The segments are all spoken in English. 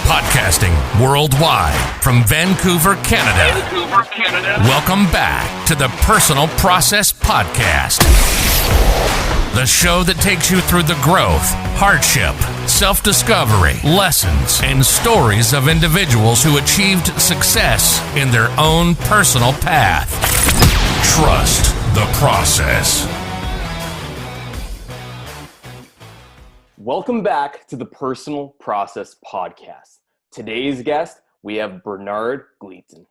Podcasting worldwide from Vancouver, Canada. Welcome back to the Personal Process Podcast. The show that takes you through the growth, hardship, self-discovery, lessons, and stories of individuals who achieved success in their own personal path. Trust the process. Welcome back to the Personal Process Podcast. Today's guest, we have Bernard Gleton,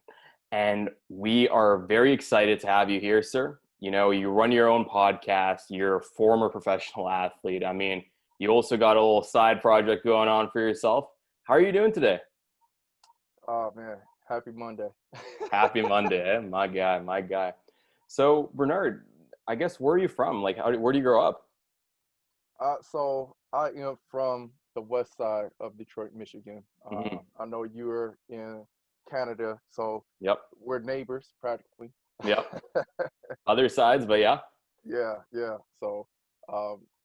and we are very excited to have you here, sir. You know, you run your own podcast, you're a former professional athlete. I mean, you also got a little side project going on for yourself. How are you doing today? Oh, man. Happy Monday. Happy Monday, eh? My guy. So, Bernard, I guess, where are you from? Like, where do you grow up? So I am from the west side of Detroit, Michigan. I know you're in Canada, so Yep. we're neighbors practically. Yep. Other sides, but yeah. Yeah. So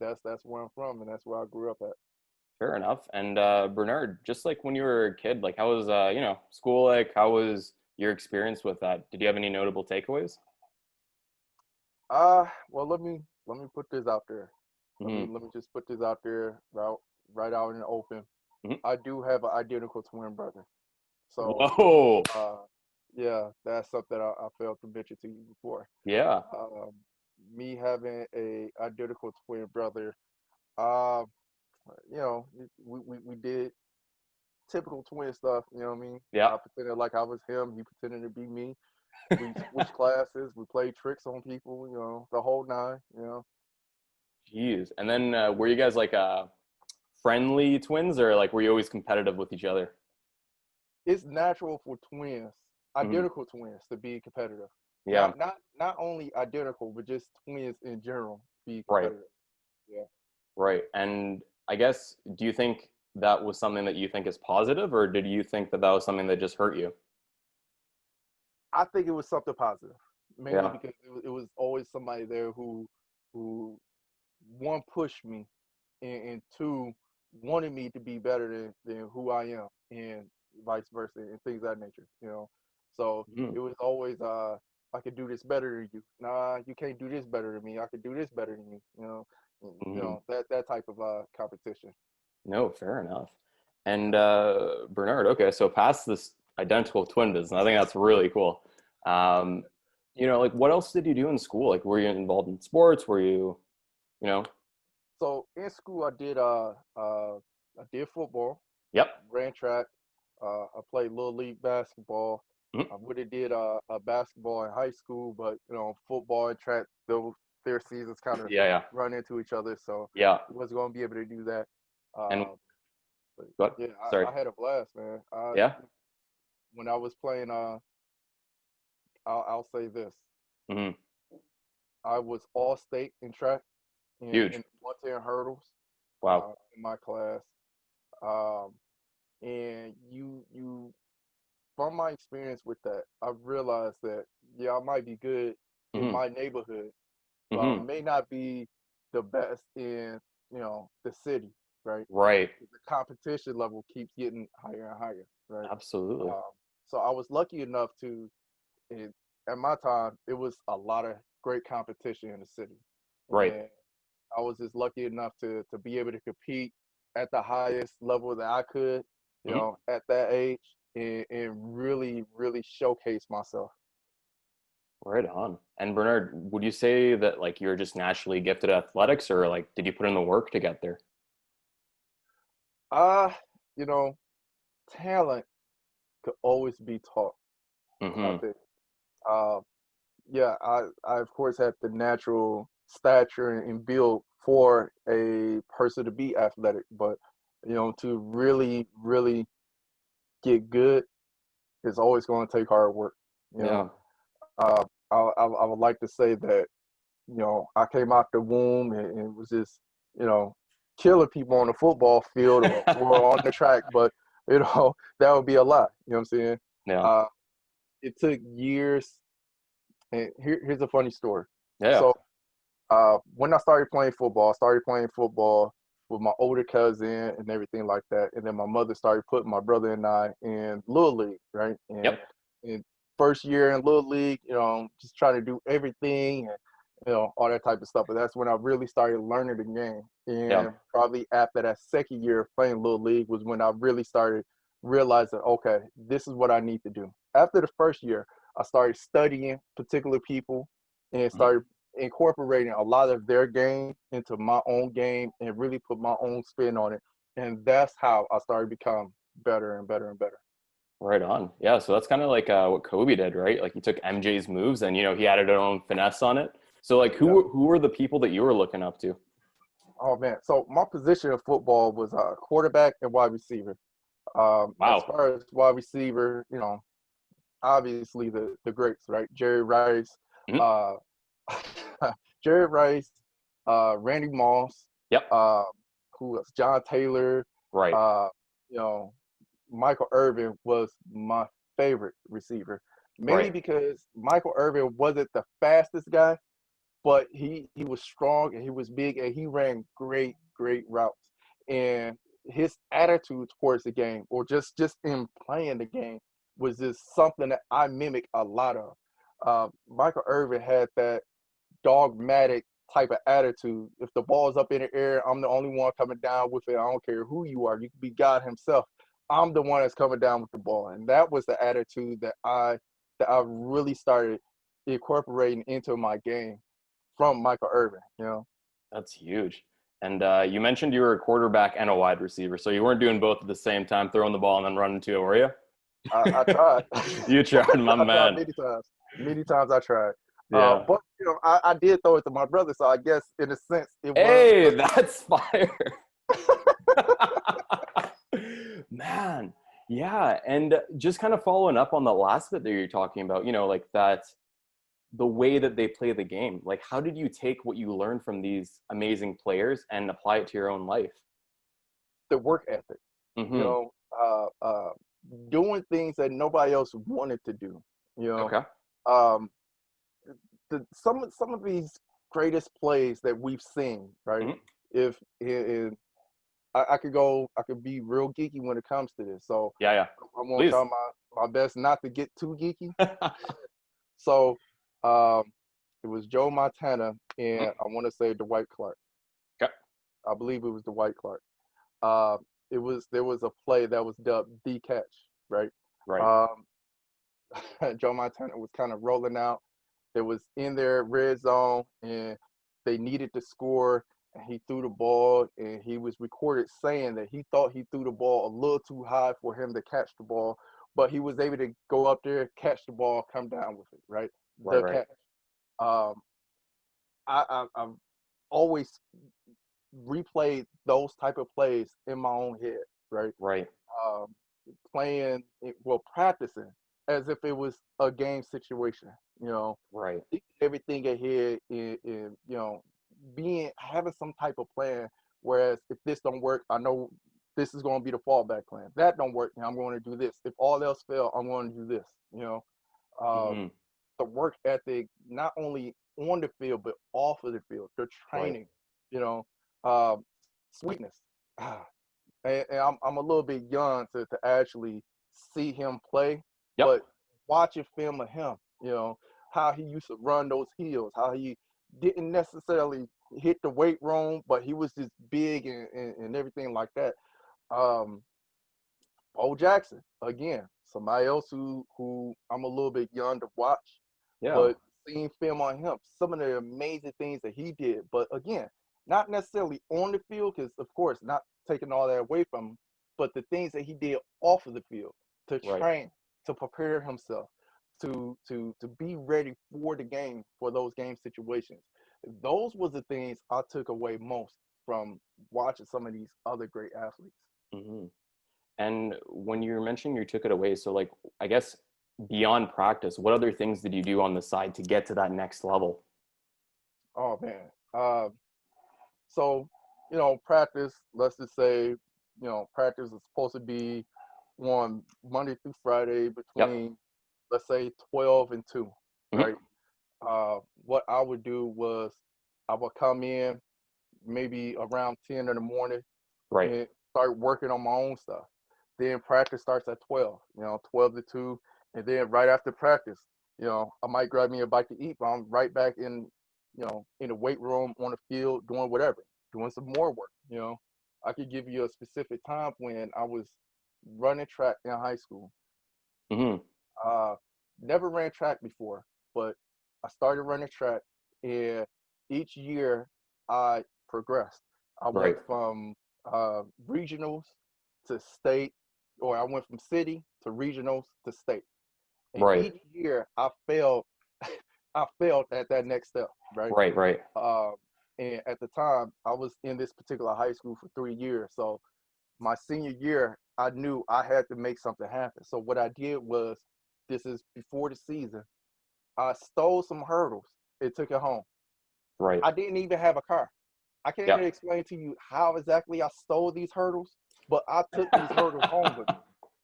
that's where I'm from, and that's where I grew up at. Fair enough. And Bernard, just like when you were a kid, like how was school like? How was your experience with that? Did you have any notable takeaways? Well, let me put this out there. Mm-hmm. Let me just put this out there right out in the open. Mm-hmm. I do have an identical twin brother. So, whoa. Yeah, that's something I failed to mention to you before. Yeah. Me having a identical twin brother, we did typical twin stuff. You know what I mean? Yeah. I pretended like I was him. He pretended to be me. We switched classes. We played tricks on people. You know, the whole nine. You know. Jeez. And then were you guys like friendly twins, or like were you always competitive with each other? It's natural for twins, identical twins, to be competitive. Yeah. Not only identical, but just twins in general be Right. competitive. Yeah. Right. And I guess, do you think that was something that you think is positive, or did you think that was something that just hurt you? I think it was something positive, mainly Yeah. because it was always somebody there who one, pushed me, and two, wanted me to be better than who I am, and vice versa, and things of that nature, you know. So it was always, I could do this better than you. Nah, you can't do this better than me. I could do this better than you, you know. You know, that type of competition. No, fair enough. And Bernard, okay, so past this identical twin business, I think that's really cool. Like what else did you do in school? Like, were you involved in sports? Were you, So in school, I did football. Yep. Ran track. I played little league basketball. Mm-hmm. I would have did a basketball in high school, but football and track, their seasons kind of run into each other, so yeah, I wasn't going to be able to do that. But, yeah, I had a blast, man. When I was playing, I'll say this: I was all state in track. Huge. In 110 hurdles. Wow. In my class. And you from my experience with that, I realized that I might be good in my neighborhood, but I may not be the best in the city, right? Right. The competition level keeps getting higher and higher, right? Absolutely. So I was lucky enough at my time, it was a lot of great competition in the city. Right. And I was just lucky enough to be able to compete at the highest level that I could, at that age, and really, really showcase myself. Right on. And Bernard, would you say that like you're just naturally gifted at athletics, or like did you put in the work to get there? Talent could always be taught. I think. I of course had the natural stature and build for a person to be athletic, but to really, really get good is always going to take hard work. I would like to say that I came out the womb and was just killing people on the football field or on the track, but that would be a lie. You know what I'm saying? Yeah. It took years, and here's a funny story. Yeah. So when I started playing football, with my older cousin and everything like that. And then my mother started putting my brother and I in Little League, right? And Yep. in first year in Little League, just trying to do everything and all that type of stuff. But that's when I really started learning the game. Yeah. And probably after that second year of playing Little League was when I really started realizing, okay, this is what I need to do. After the first year, I started studying particular people and started incorporating a lot of their game into my own game and really put my own spin on it. And that's how I started to become better and better and better. Right on. Yeah. So that's kind of like what Kobe did, right? Like he took MJ's moves and, he added his own finesse on it. So like who were the people that you were looking up to? Oh, man. So my position in football was quarterback and wide receiver. As Wow. far as wide receiver, obviously the greats, right? Jerry Rice, Mhm. uh, Jerry Rice, Randy Moss, Yep. who else? John Taylor, Right. you know, Michael Irvin was my favorite receiver, mainly Right. because Michael Irvin wasn't the fastest guy, but he was strong and he was big and he ran great routes. And his attitude towards the game, or just in playing the game, was just something that I mimic a lot of. Michael Irvin had that dogmatic type of attitude. If the ball's up in the air, I'm the only one coming down with it. I don't care who you are. You could be God himself. I'm the one that's coming down with the ball. And that was the attitude that I really started incorporating into my game from Michael Irvin. That's huge. And you mentioned you were a quarterback and a wide receiver. So you weren't doing both at the same time, throwing the ball and then running to it, were you? I tried. You tried, my I tried man. many times. Many times I tried. Yeah. But I did throw it to my brother, so I guess in a sense it was. Hey, that's fire. Man, yeah. And just kind of following up on the last bit that you're talking about, like that, the way that they play the game, like how did you take what you learned from these amazing players and apply it to your own life? The work ethic. Mm-hmm. Doing things that nobody else wanted to do. Okay. Um, some of these greatest plays that we've seen, right? Mm-hmm. If I could be real geeky when it comes to this. So Yeah. I'm gonna Please. try my best not to get too geeky. So it was Joe Montana and I want to say Dwight Clark. Okay. I believe it was Dwight Clark. There was a play that was dubbed the catch, right? Right. Joe Montana was kind of rolling out. It was in their red zone, and they needed to score. And he threw the ball, and he was recorded saying that he thought he threw the ball a little too high for him to catch the ball, but he was able to go up there, catch the ball, come down with it, right? The Right. catch. Um, I've always replayed those type of plays in my own head, right? Right. Um, practicing as if it was a game situation, Right. everything ahead in having some type of plan. Whereas if this don't work, I know this is going to be the fallback plan. That don't work, now I'm going to do this. If all else fail, I'm going to do this. Mm-hmm. The work ethic, not only on the field but off of the field, the training, um, sweetness. And I'm a little bit young to actually see him play, Yep. but watching film of him, how he used to run those heels, how he didn't necessarily hit the weight room, but he was just big and everything like that. Um, Bo Jackson, again, somebody else who I'm a little bit young to watch, Yeah. but seeing film on him, some of the amazing things that he did. But again, not necessarily on the field, because of course, not taking all that away from him, but the things that he did off of the field to Right. train, to prepare himself, to be ready for the game, for those game situations. Those was the things I took away most from watching some of these other great athletes. Mm-hmm. And when you were mentioning you took it away, so like, I guess beyond practice, what other things did you do on the side to get to that next level? Oh man. So, practice, let's just say, practice is supposed to be on Monday through Friday Yep. between, let's say, 12 and 2, Mm-hmm. right? What I would do was I would come in, maybe around 10 in the morning Right. and start working on my own stuff. Then practice starts at 12, 12 to 2. And then right after practice, I might grab me a bite to eat, but I'm right back in the weight room, on the field, doing whatever, doing some more work. I could give you a specific time when I was running track in high school. Mm-hmm. Never ran track before, but I started running track, and each year I progressed. I Right. went from regionals to state, or I went from city to regionals to state. And Right. each year I failed. I failed at that next step, right? Right. Right. Uh, and at the time, I was in this particular high school for 3 years. So my senior year, I knew I had to make something happen. So what I did was, this is before the season, I stole some hurdles and took it home. Right. I didn't even have a car. I can't even explain to you how exactly I stole these hurdles, but I took these hurdles home with me.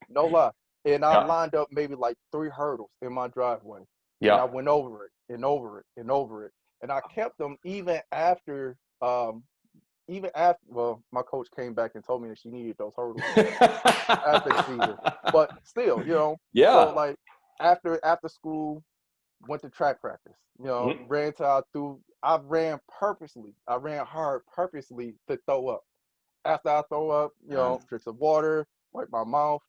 No lie. And I lined up maybe like 3 hurdles in my driveway. And I went over it and over it and over it. And I kept them well, my coach came back and told me that she needed those hurdles after the season. But still, so like after school, went to track practice, Mm-hmm. ran till I ran purposely. I ran hard purposely to throw up. After I throw up, drink some water, wipe my mouth,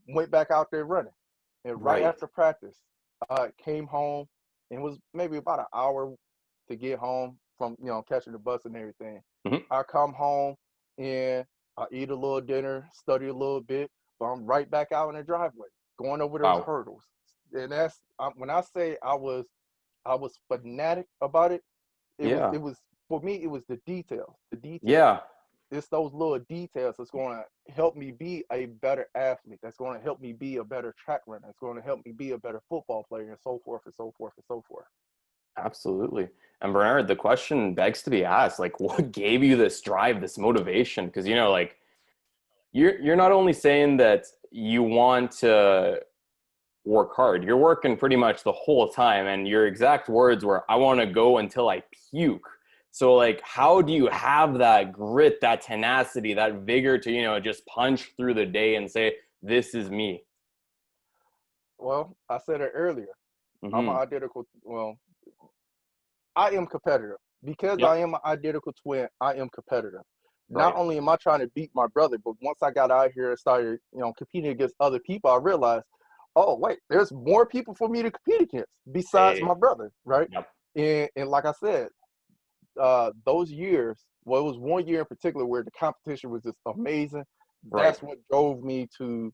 went back out there running. And right Right. after practice, came home, and it was maybe about an hour to get home from, catching the bus and everything. Mm-hmm. I come home and I eat a little dinner, study a little bit, but I'm right back out in the driveway, going over those hurdles. And that's when I say I was fanatic about it. It was for me. It was the details. The details. Yeah. It's those little details that's going to help me be a better athlete. That's going to help me be a better track runner. That's going to help me be a better football player, and so forth and so forth and so forth. Absolutely. And Bernard, the question begs to be asked, like, what gave you this drive, this motivation? Because, like, you're not only saying that you want to work hard, you're working pretty much the whole time. And your exact words were, I want to go until I puke. So, like, how do you have that grit, that tenacity, that vigor to, just punch through the day and say, this is me? Well, I said it earlier. I'm Mm-hmm. an I am competitive. Because I am an identical twin, I am competitive. Right. Not only am I trying to beat my brother, but once I got out here and started, competing against other people, I realized, oh, wait, there's more people for me to compete against besides my brother, right? Yep. And like I said, those years, well, it was 1 year in particular where the competition was just amazing. That's what drove me to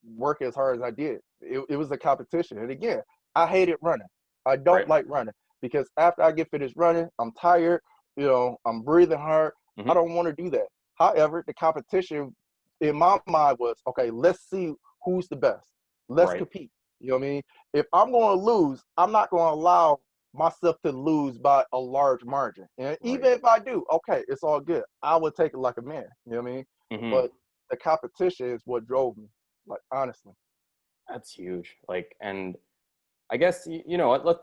work as hard as I did. It was a competition. And again, I hated running. I don't like running, because after I get finished running, I'm tired, I'm breathing hard. Mm-hmm. I don't want to do that. However, the competition in my mind was, okay, let's see who's the best. Let's compete. You know what I mean? If I'm going to lose, I'm not going to allow myself to lose by a large margin. And even if I do, okay, it's all good. I would take it like a man. You know what I mean? Mm-hmm. But the competition is what drove me, like, honestly. That's huge. Like, and I guess,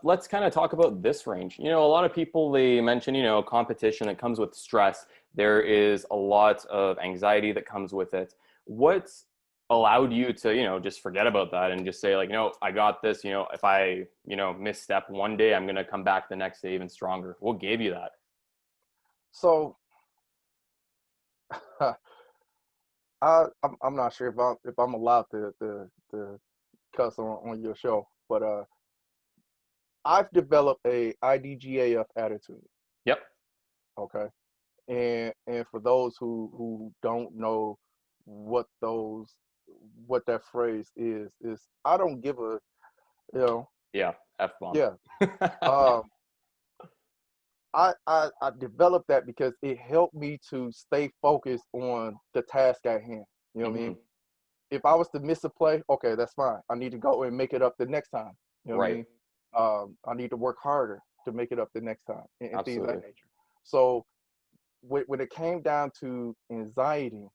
let's kind of talk about this range. A lot of people, they mention, competition that comes with stress. There is a lot of anxiety that comes with it. What's allowed you to, just forget about that and just say, like, I got this, if I, misstep one day, I'm going to come back the next day even stronger. What gave you that? So I'm not sure if I'm allowed to cuss on your show, but I've developed a IDGAF attitude. Yep. Okay. And for those who don't know what that phrase is I don't give a, F-bomb. yeah. I developed that because it helped me to stay focused on the task at hand. You know what I mean? If I was to miss a play, okay, that's fine. I need to go and make it up the next time. You know what I mean? I need to work harder to make it up the next time, and things of that nature. So when it came down to anxiety,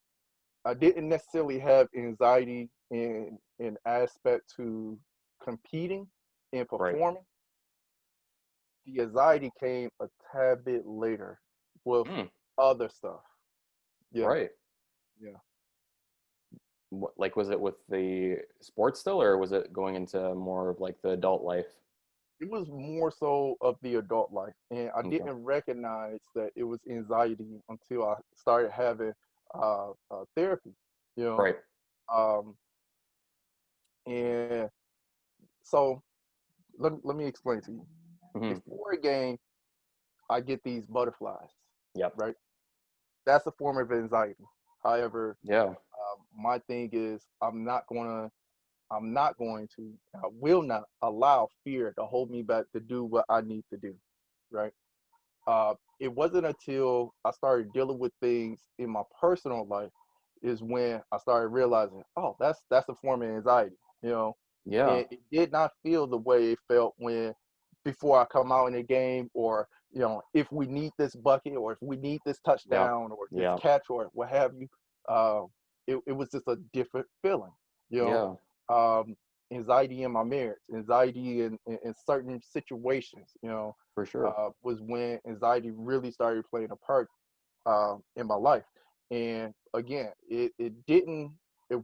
I didn't necessarily have anxiety in aspect to competing and performing. The anxiety came a tad bit later with Mm, other stuff. Yeah, right. yeah. Like, was it with the sports still, or was it going into more of like the adult life? It was more so of the adult life, and I Okay. didn't recognize that it was anxiety until I started having therapy. You know, Right. um, and so let me explain to you. Hmm. Before a game, I get these butterflies, Yep. right? That's a form of anxiety. However, Yeah. my thing is I'm not going to, I will not allow fear to hold me back to do what I need to do, right? It wasn't until I started dealing with things in my personal life is when I started realizing, oh, that's a form of anxiety, you know. Yeah. And it did not feel the way it felt when before I come out in a game, or if we need this bucket, or if we need this Yeah. touchdown, or this Yeah. catch, or what have you. Uh, it was just a different feeling, you know. Yeah. Um, Anxiety in my marriage, anxiety in certain situations, For sure. was when anxiety really started playing a part in my life. And again, it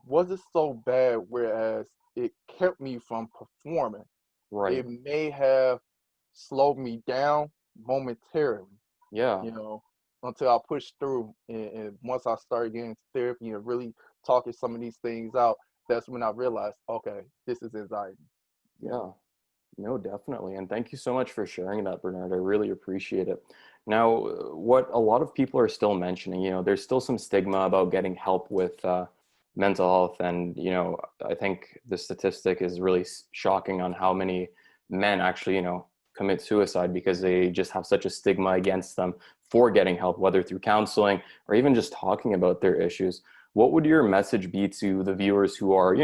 wasn't so bad, whereas it kept me from performing. Right. It may have slowed me down momentarily, Yeah. you know, until I pushed through. And once I started getting into therapy and really talking some of these things out, that's when I realized, okay, this is anxiety. You Yeah. know, No, definitely. And thank you so much for sharing that, Bernard. I really appreciate it. Now, what a lot of people are still mentioning, there's still some stigma about getting help with mental health. And, I think the statistic is really shocking on how many men actually, commit suicide because they just have such a stigma against them for getting help, whether through counseling or even just talking about their issues. What would your message be to the viewers who are,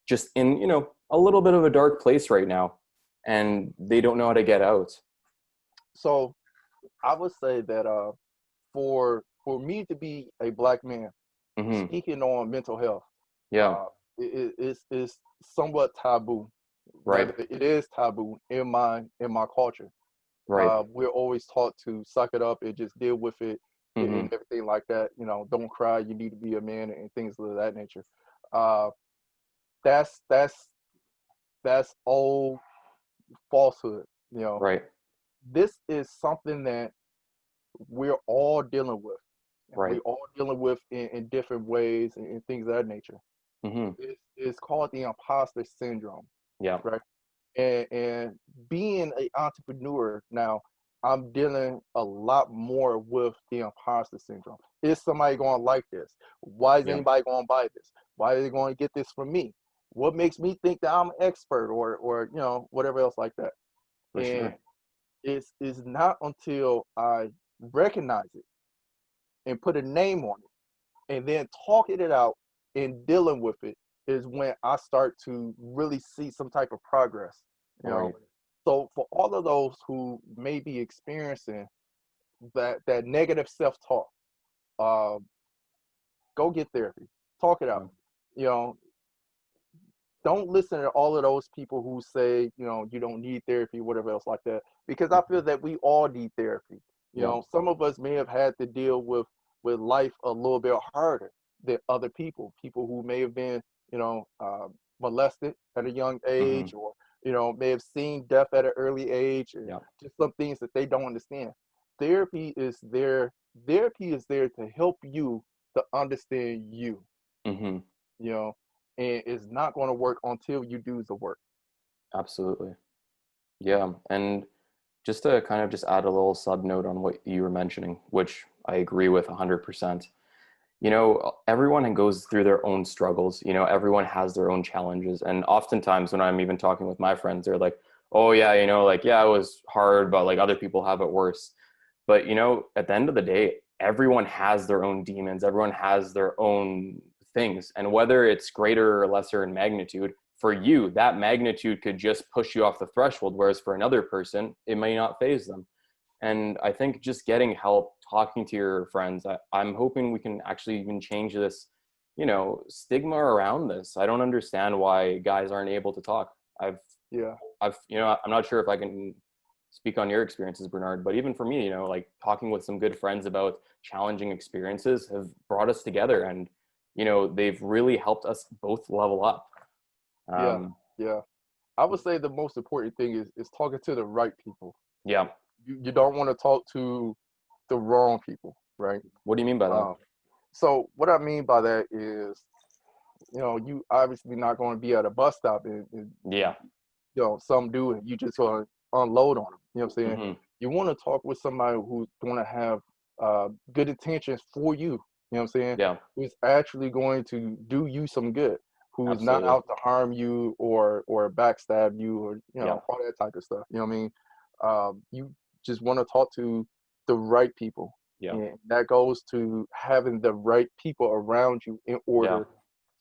just in, a little bit of a dark place right now, and they don't know how to get out? so I would say that for me to be a black man Hmm. speaking on mental health, Yeah. uh, it's somewhat taboo. Right. Rather, it is taboo in my culture. Right. We're always taught to suck it up and just deal with it, Hmm. and everything like that. Don't cry. You need to be a man, and things of that nature. Uh, that's old falsehood. You know, Right. this is something that we're all dealing with, and we're Right. all dealing with in different ways, and things of that nature. Hmm. It's called the imposter syndrome, Yeah. right? And being an entrepreneur now, I'm dealing a lot more with the imposter syndrome. Is somebody going to like this? Why is Yeah. anybody going to buy this? Why are they going to get this from me? What makes me think that I'm an expert, or whatever else like that? For And sure. it's not until I recognize it and put a name on it, and then talking it out and dealing with it, is when I start to really see some type of progress. You know, Right. so for all of those who may be experiencing that negative self-talk, uh, go get therapy, talk it out. Yeah. You know, don't listen to all of those people who say, you don't need therapy, whatever else like that, because I feel that we all need therapy. Yeah. Some of us may have had to deal with life a little bit harder than other people who may have been, molested at a young Hmm. age, or may have seen death at an early age, and Yeah. just some things that they don't understand. Therapy is there. Therapy is there to help you to understand you. Hmm. You know, and it's not going to work until you do the work. Absolutely. Yeah. And just to kind of just add a little sub note on what you were mentioning, which I agree with 100%. Everyone goes through their own struggles. Everyone has their own challenges. And oftentimes when I'm even talking with my friends, they're like, oh yeah, like, yeah, it was hard, but like other people have it worse. But, at the end of the day, everyone has their own demons. Everyone has their own things. And whether it's greater or lesser in magnitude, for you, that magnitude could just push you off the threshold. Whereas for another person, it may not phase them. And I think just getting help, talking to your friends, I'm hoping we can actually even change this, stigma around this. I don't understand why guys aren't able to talk. I've, Yeah. I'm not sure if I can speak on your experiences, Bernard, but even for me, you know, like talking with some good friends about challenging experiences have brought us together, and you know, they've really helped us both level up. Yeah, Um, yeah. I would say the most important thing is talking to the right people. yeah. You don't want to talk to the wrong people, right? What do you mean by that? Um, so what I mean by that is, you obviously not going to be at a bus stop and Yeah. some do and you just going to unload on them. You know what I'm saying? Hmm. You want to talk with somebody who's going to have good intentions for you. You know what I'm saying? Yeah. Who's actually going to do you some good. Who's not Absolutely. out to harm you or backstab you or Yeah. all that type of stuff. You know what I mean? You just want to talk to the right people, Yeah. and that goes to having the right people around you in Yeah. order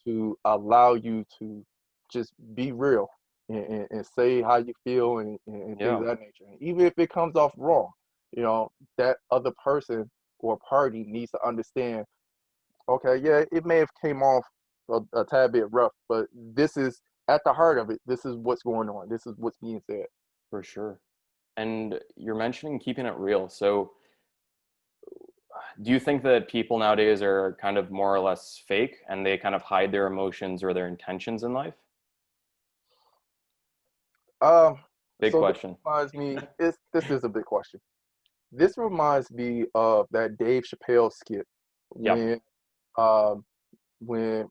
to allow you to just be real and say how you feel and things Yeah. of that nature. And even if it comes off wrong, that other person or party needs to understand, okay, yeah, it may have came off a tad bit rough, but this is at the heart of it. This is what's going on. This is what's being said. For sure. And you're mentioning keeping it real. So do you think that people nowadays are kind of more or less fake and they kind of hide their emotions or their intentions in life? Um, Big so this question. reminds me, this is a big question. This reminds me of that Dave Chappelle skit Yeah. when um when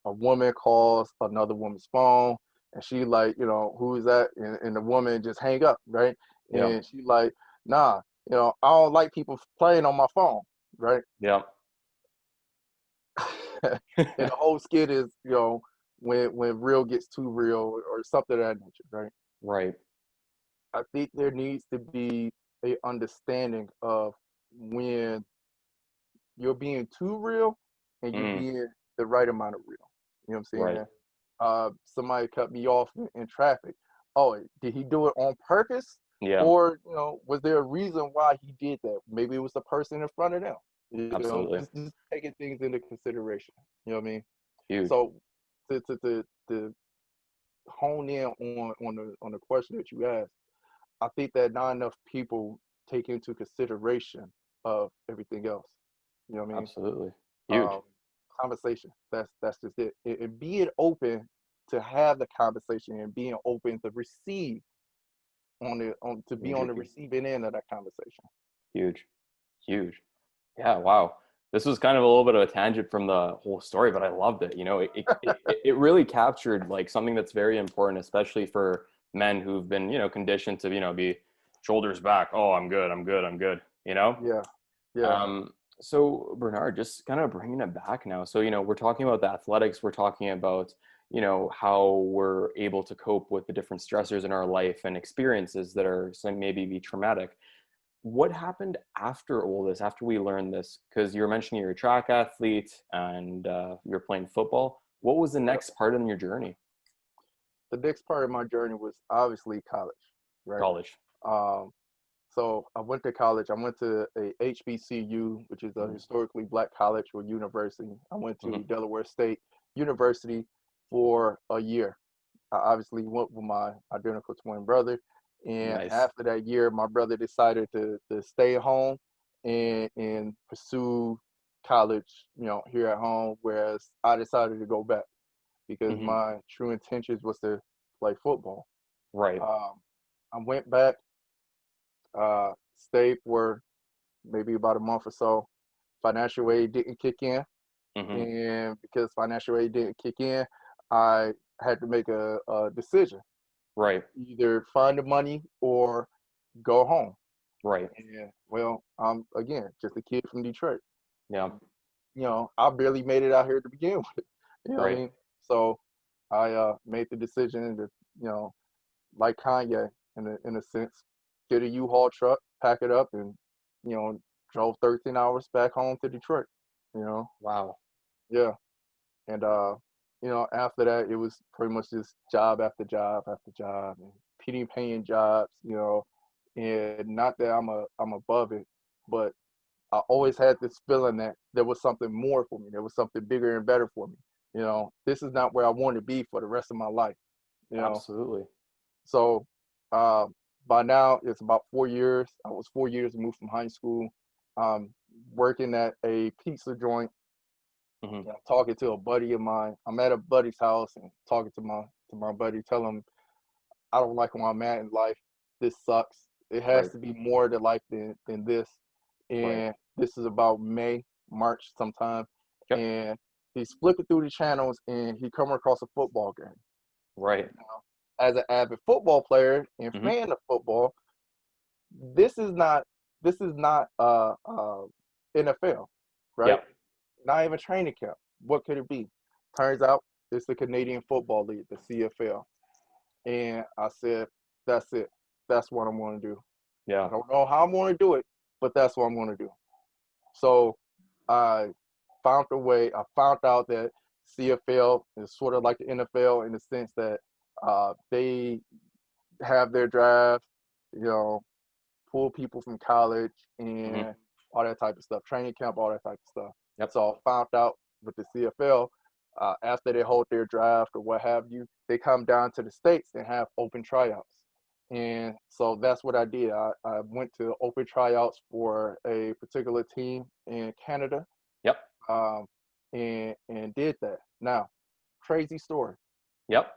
a woman calls another woman's phone and she like, who is that? And the woman just hang up, right? Yeah. And she like, nah, I don't like people playing on my phone, right? Yeah. And the whole skit is, when real gets too real or something of that nature, right? Right. I think there needs to be a understanding of when you're being too real and you Mm, being the right amount of real. You know what I'm right. saying? Somebody cut me off in traffic. Oh, did he do it on purpose? Yeah. Or, was there a reason why he did that? Maybe it was the person in front of them. Absolutely. Just taking things into consideration. You know what I mean? Huge. So to hone in on the question that you asked, I think that not enough people take into consideration of everything else. You know what I mean? Absolutely. Huge. Um, Conversation. That's just it. And being open to have the conversation and being open to receive to be on Major the key. receiving end of that conversation. Huge. Huge. Yeah, wow. This was kind of a little bit of a tangent from the whole story, but I loved it. You know, it really captured like something that's very important, especially for men who've been, you know, conditioned to, you know, be shoulders back. Oh, I'm good. I'm good. I'm good. You know? Yeah, yeah, Um, so Bernard, just kind of bringing it back now. So, you know, we're talking about the athletics. We're talking about, you know, how we're able to cope with the different stressors in our life and experiences that are some maybe be traumatic. What happened after all this, after we learned this? Because you were mentioning you're a track athlete and you're playing football. What was the yep. next part in your journey? The next part of my journey was obviously college, right? College. Um, so I went to college. I went to a HBCU, which is a Mm-hmm. historically black college or university. I went Mm-hmm. to Delaware State University for a year. I obviously went with my identical twin brother. And Nice. after that year, my brother decided to stay home and pursue college, here at home, whereas I decided to go back because Mm-hmm. my true intentions was to play football. Right. Um, I went back, stayed for maybe about a month or so. Financial aid didn't kick in. Mm-hmm. And because financial aid didn't kick in, I had to make a decision, Right. either find the money or go home. Right. And well, I'm again just a kid from Detroit. Yeah. I barely made it out here to begin with. You know what I Right. mean? So I made the decision to, like Kanye in a sense, get a U-Haul truck, pack it up, and you know, drove 13 hours back home to Detroit. You know, Wow. yeah. And after that, it was pretty much just job after job after job, and penny paying jobs. And not that I'm above it, but I always had this feeling that there was something more for me. There was something bigger and better for me. This is not where I want to be for the rest of my life. You know, Absolutely. so uh, by now it's about 4 years. I was 4 years removed from high school, working at a pizza joint. Hmm. And I'm talking to a buddy of mine. I'm at a buddy's house and talking to my buddy, telling him I don't like where I'm at in life. This sucks. It has Right. to be more to life than this. Right. And this is about May, March sometime. Yep. And he's flipping through the channels and he come across a football game. Right. As an avid football player and Hmm. fan of football, this is not NFL, right? Yep. Not even training camp. What could it be? Turns out it's the Canadian Football League, the CFL. And I said, that's it. That's what I'm going to do. I Yeah. don't know how I'm going to do it, but that's what I'm going to do. So I found a way. I found out that CFL is sort of like the NFL in the sense that they have their draft, you know, pull people from college Hmm. and all that type of stuff, training camp, all that type of stuff. Yep. So I found out with the CFL, after they hold their draft or what have you, they come down to the States and have open tryouts. And so that's what I did. I went to open tryouts for a particular team in Canada, Yep. um, and did that. Now, crazy story. Yep.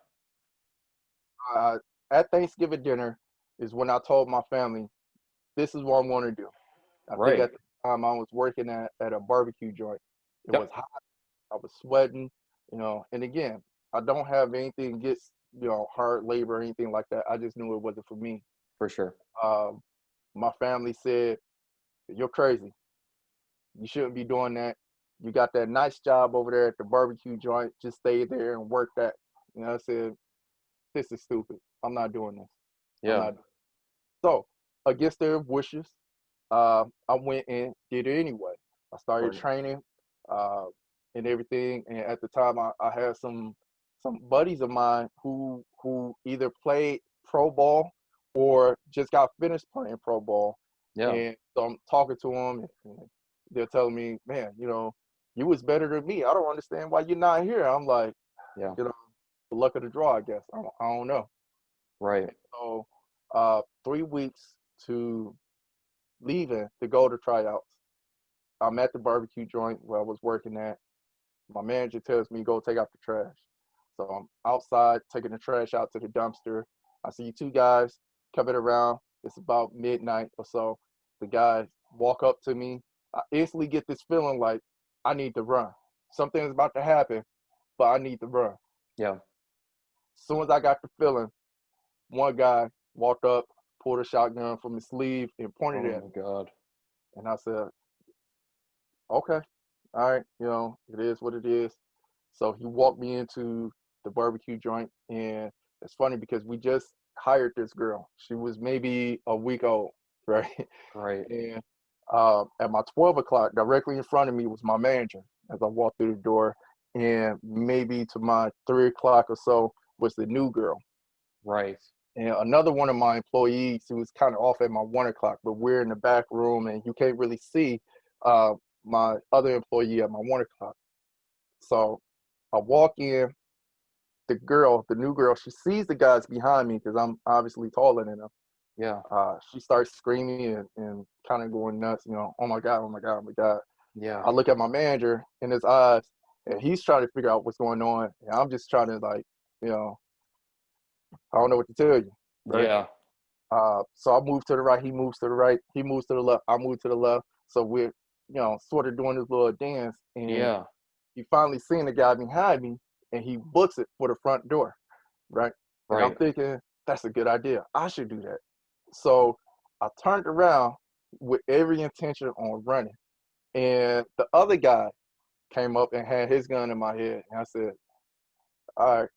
Uh, at Thanksgiving dinner is when I told my family, this is what I'm going to do. I think Right. at the time I was working at a barbecue joint. It was Yep. hot. I was sweating, and again, I don't have anything against, hard labor or anything like that. I just knew it wasn't for me. For sure. Um, my family said, you're crazy. You shouldn't be doing that. You got that nice job over there at the barbecue joint. Just stay there and work that. I said, this is stupid. I'm not doing this. I'm Yeah. not. So, against their wishes, I went and did it anyway. I started Right. training uh, and everything. And at the time, I had some buddies of mine who either played pro ball or just got finished playing pro ball. Yeah. And so I'm talking to them, and they're telling me, "Man, you was better than me. I don't understand why you're not here." I'm like, Yeah. the luck of the draw, I guess. I don't know. Right. So, 3 weeks to leaving to go to tryouts. I'm at the barbecue joint where I was working at. My manager tells me go take out the trash. So I'm outside taking the trash out to the dumpster. I see two guys coming around. It's about midnight or so. The guys walk up to me. I instantly get this feeling like I need to run. Something's about to happen, but I need to run. Yeah. As soon as I got the feeling, one guy walked up, pulled a shotgun from his sleeve, and Oh pointed at my me. God. And I said, okay, all right, it is what it is. So he walked me into the barbecue joint, and it's funny because we just hired this girl. She was maybe a week old, right? Right. And at my 12 o'clock, directly in front of me was my manager as I walked through the door, and maybe to my 3 o'clock or so was the new girl. Right. And another one of my employees who was kind of off at my 1 o'clock, but we're in the back room and you can't really see uh, my other employee at my 1 o'clock. So I walk in, the new girl, she sees the guys behind me because I'm obviously taller than them. Yeah. She starts screaming and kind of going nuts, oh my God, oh my God, oh my God. Yeah. I look at my manager in his eyes and he's trying to figure out what's going on. And I'm just trying to I don't know what to tell you, right? Yeah. So I move to the right, he moves to the right, he moves to the left, I move to the left. So we're, sort of doing this little dance. And Yeah. he finally seen the guy behind me and he books it for the front door, right? And I'm Right. thinking, that's a good idea. I should do that. So I turned around with every intention on running. And the other guy came up and had his gun in my head. And I said, all right,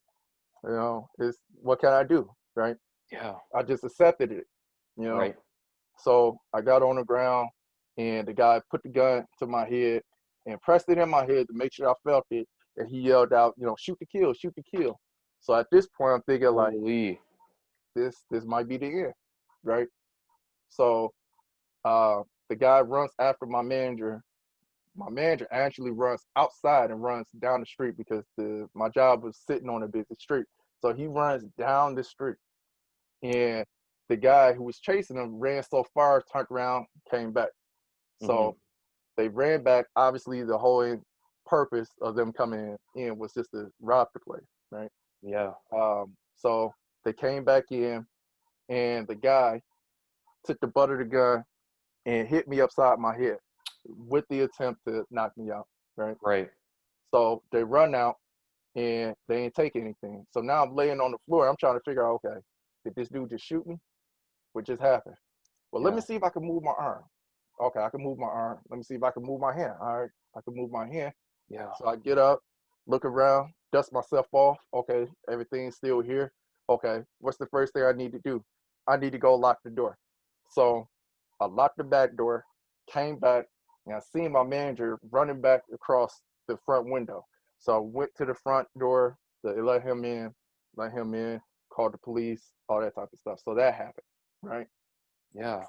it's what can I do? Right? Yeah. I just accepted it, you know. Right. So I got on the ground and the guy put the gun to my head and pressed it in my head to make sure I felt it. And he yelled out, shoot to kill, shoot to kill. So at this point, I'm thinking like, Holy. this might be the end, right? So the guy runs after my manager. My manager actually runs outside and runs down the street because my job was sitting on a busy street. So he runs down the street. And the guy who was chasing them ran so far, turned around, came back. So they ran back. Obviously, the whole purpose of them coming in was just to rob the place, right? Yeah. So they came back in, and the guy took the butt of the gun and hit me upside my head with the attempt to knock me out, right? Right. So they run out, and they ain't take anything. So now I'm laying on the floor. I'm trying to figure out, okay, did this dude just shoot me? What just happened? Well, let me see if I can move my arm. Okay, I can move my arm. Let me see if I can move my hand. All right, I can move my hand. Yeah. So I get up, look around, dust myself off. Okay, everything's still here. Okay, what's the first thing I need to do? I need to go lock the door. So I locked the back door, came back, and I seen my manager running back across the front window. So I went to the front door to let him in, called the police, all that type of stuff. So that happened, right? Yeah.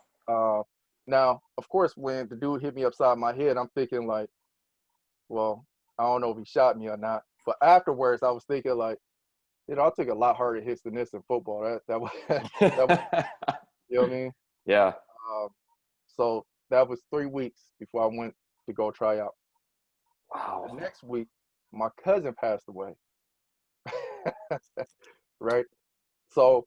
Now, of course, when the dude hit me upside my head, I'm thinking like, well, I don't know if he shot me or not. But afterwards, I was thinking like, I took a lot harder hits than this in football. That was, that was, you know what I mean? Yeah. So that was 3 weeks before I went to go try out. Wow. The next week, my cousin passed away. Right? So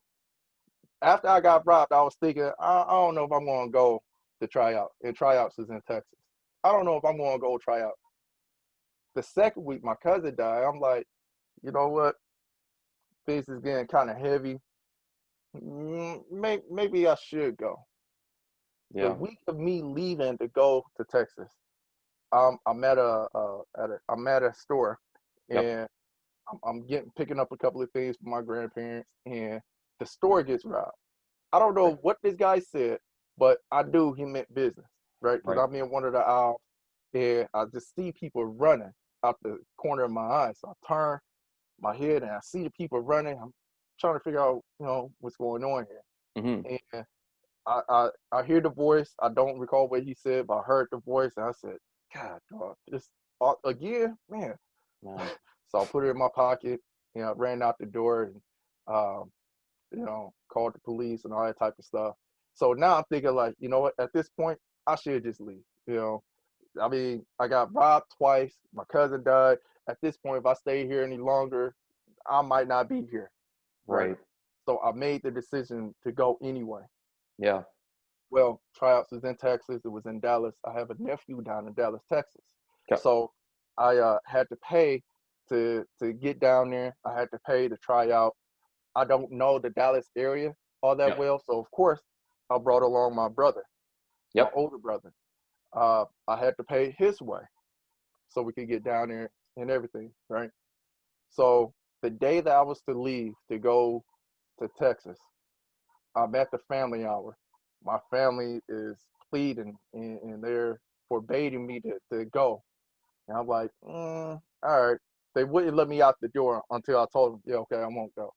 after I got robbed, I was thinking, I don't know if I'm going to go to try out. And tryouts is in Texas. I don't know if I'm going to go try out. The second week, my cousin died. I'm like, you know what? Things is getting kind of heavy. Maybe I should go. The Yeah. week of me leaving to go to Texas, I'm at a store, Yep. and I'm picking up a couple of things for my grandparents, and the store gets robbed. I don't know what this guy said, but I knew he meant business, right? Because Right. I'm in one of the aisles, and I just see people running out the corner of my eye. So I turn my head, and I see the people running. I'm trying to figure out, what's going on here. Mm-hmm. And I hear the voice. I don't recall what he said, but I heard the voice, and I said, God, dog, this again, man. Man. So I put it in my pocket, ran out the door, and called the police and all that type of stuff. So now I'm thinking like, you know what? At this point, I should just leave. I mean, I got robbed twice. My cousin died. At this point, if I stay here any longer, I might not be here. Right. So I made the decision to go anyway. Yeah. Well, tryouts was in Texas. It was in Dallas. I have a nephew down in Dallas, Texas. Okay. So I had to pay to get down there. I had to pay to try out. I don't know the Dallas area all that well. So, of course, I brought along my brother, my older brother. I had to pay his way so we could get down there and everything, right? So the day that I was to leave to go to Texas, I'm at the family hour. My family is pleading, and they're forbidding me to go. And I'm like, all right. They wouldn't let me out the door until I told them, yeah, okay, I won't go.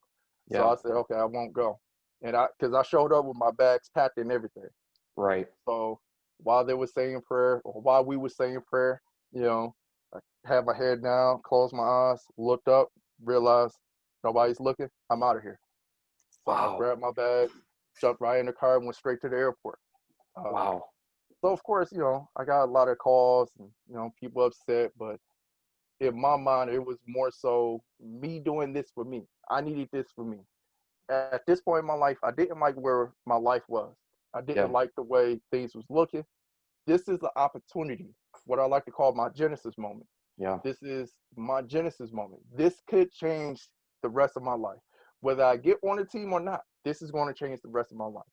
Yeah. So I said, okay, I won't go. And because I showed up with my bags packed and everything. Right. So while they were saying prayer, or while we were saying prayer, I had my head down, closed my eyes, looked up, realized nobody's looking. I'm out of here. So I grabbed my bags, jumped right in the car, and went straight to the airport. Wow. So of course, I got a lot of calls and people upset, but in my mind, it was more so me doing this for me. I needed this for me. At this point in my life, I didn't like where my life was. I didn't like the way things was looking. This is the opportunity, what I like to call my Genesis moment. Yeah. This is my Genesis moment. This could change the rest of my life. Whether I get on the team or not, this is going to change the rest of my life.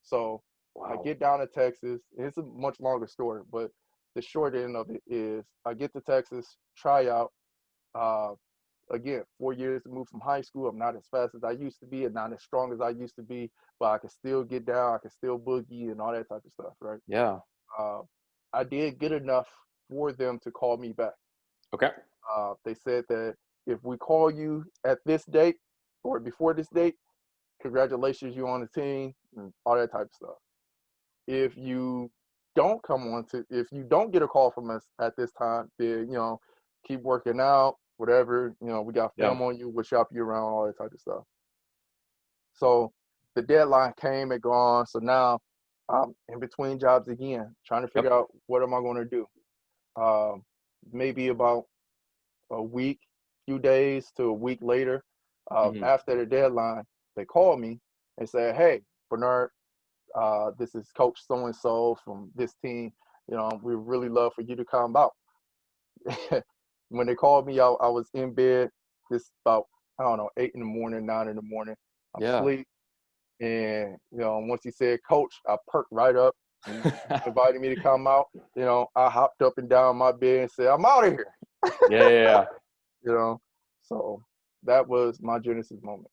So I get down to Texas. It's a much longer story, but the short end of it is I get to Texas, try out. Again, 4 years to move from high school. I'm not as fast as I used to be and not as strong as I used to be, but I can still get down. I can still boogie and all that type of stuff, right? Yeah. I did good enough for them to call me back. Okay. They said that if we call you at this date or before this date, congratulations, you're on the team and all that type of stuff. If you don't if you don't get a call from us at this time, then, keep working out, whatever, we got film on you, we'll shop you around, all that type of stuff. So the deadline came and gone. So now I'm in between jobs again, trying to figure Yep. out what am I going to do. Um, Maybe about a week, few days to a week later, Hmm. after the deadline, they called me and said, "Hey, Bernard, this is Coach so and so from this team. We really love for you to come out." When they called me out, I was in bed. This about, I don't know, 8 in the morning, 9 in the morning. I'm Yeah. asleep, and once he said Coach, I perked right up and invited me to come out. I hopped up and down my bed and said, "I'm out of here." Yeah, yeah, yeah. you know. So that was my Genesis moment.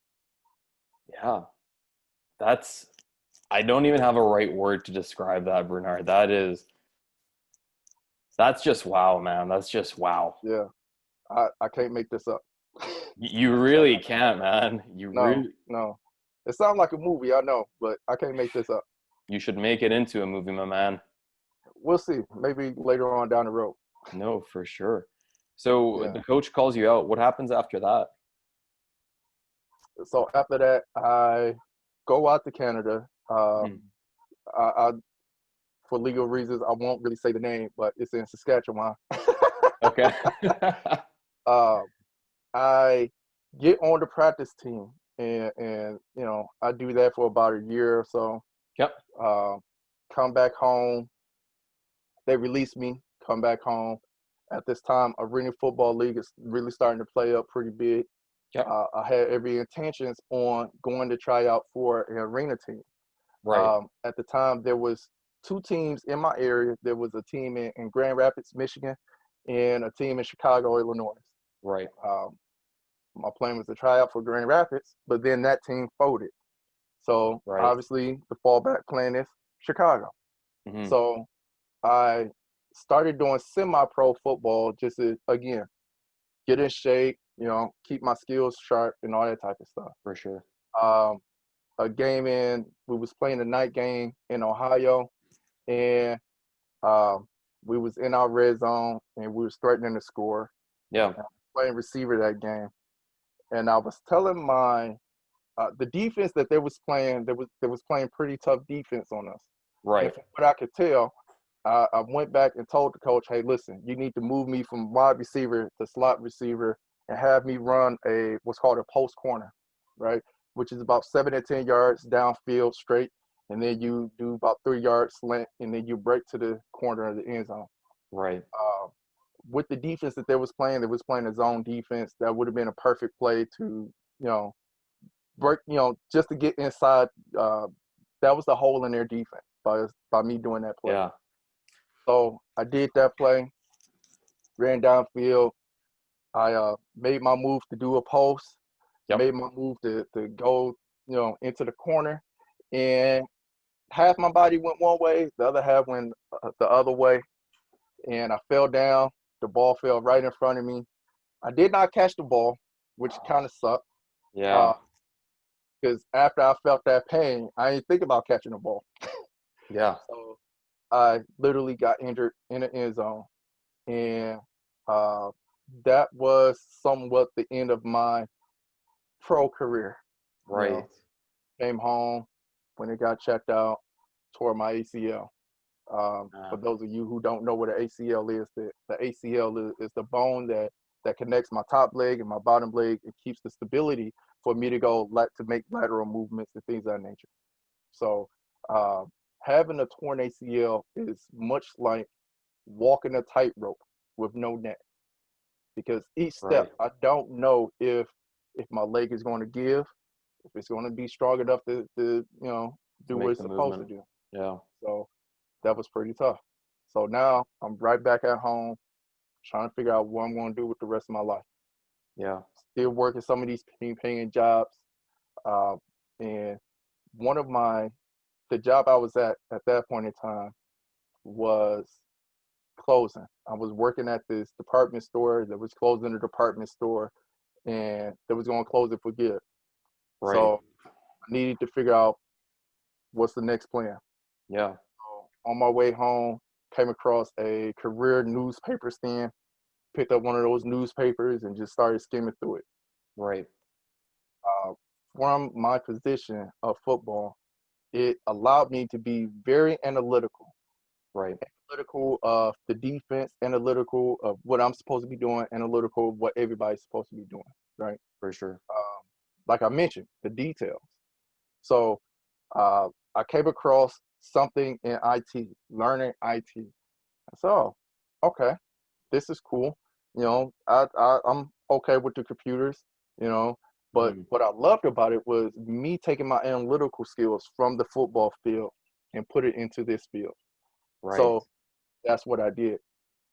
Yeah. That's, I don't even have a right word to describe that, Bernard. That's just wow, man. That's just wow. Yeah, I can't make this up. You really can't, man. You No, really, no. It sounds like a movie, I know, but I can't make this up. you should make it into a movie, my man. We'll see. Maybe later on down the road. No, for sure. So Yeah. the coach calls you out. What happens after that? So after that, I go out to Canada. Mhm. I for legal reasons, I won't really say the name, but it's in Saskatchewan. Okay. uh, I get on the practice team, and I do that for about a year or so. Yep. Uh, Come back home. They release me. Come back home. At this time, Arena Football League is really starting to play up pretty big. Yep. I had every intentions on going to try out for an arena team. Right. At the time, there was two teams in my area. There was a team in Grand Rapids, Michigan, and a team in Chicago, Illinois. Right. Um, my plan was to try out for Grand Rapids, but then that team folded. So Right. obviously, the fallback plan is Chicago. Hmm. So I started doing semi-pro football just to, again, get in shape, keep my skills sharp and all that type of stuff. For sure. Um, we was playing a night game in Ohio, and we was in our red zone, and we was threatening to score. Yeah. Playing receiver that game, and I was telling the defense that they was playing pretty tough defense on us. And Right. from what I could tell, I went back and told the coach, "Hey, listen, you need to move me from wide receiver to slot receiver and have me run what's called a post corner, right? Which is about 7 to 10 yards downfield straight, and then you do about 3 yards slant, and then you break to the corner of the end zone." Right. Uh, with the defense that they was playing a zone defense. That would have been a perfect play to, break, just to get inside. That was the hole in their defense by me doing that play. Yeah. So I did that play, ran downfield. I made my move to do a post, Yep. made my move to go, into the corner, and half my body went one way, the other half went the other way, and I fell down. The ball fell right in front of me. I did not catch the ball, which kind of sucked. Yeah. Because after I felt that pain, I didn't think about catching the ball. Yeah. So I literally got injured in the end zone, and uh, that was somewhat the end of my pro career. You Right. know, came home when it got checked out, tore my ACL. For those of you who don't know what an ACL is, the ACL is the bone that connects my top leg and my bottom leg. It keeps the stability for me to to make lateral movements and things of that nature. So uh, having a torn ACL is much like walking a tightrope with no net, because each step Right. I don't know if my leg is going to give, if it's going to be strong enough to To do what make it's the supposed to movement. do. Yeah. So that was pretty tough. So now I'm right back at home trying to figure out what I'm going to do with the rest of my life. Yeah. Still working some of these paying jobs. Uh, and one of the job I was at that point in time was closing. I was working at this department store that was closing the department store, and they was going to close it for good. Right. So I needed to figure out what's the next plan. Yeah. So on my way home, came across a career newspaper stand, picked up one of those newspapers and just started skimming through it. Right. Uh, from my position of football, it allowed me to be very analytical. Right. Analytical of the defense, analytical of what I'm supposed to be doing, analytical of what everybody's supposed to be doing, right? For sure. Like I mentioned, the details. So I came across something in IT, learning IT. So, okay, this is cool. You know, I'm okay with the computers, you know, but Mhm. what I loved about it was me taking my analytical skills from the football field and put it into this field. Right. So that's what I did.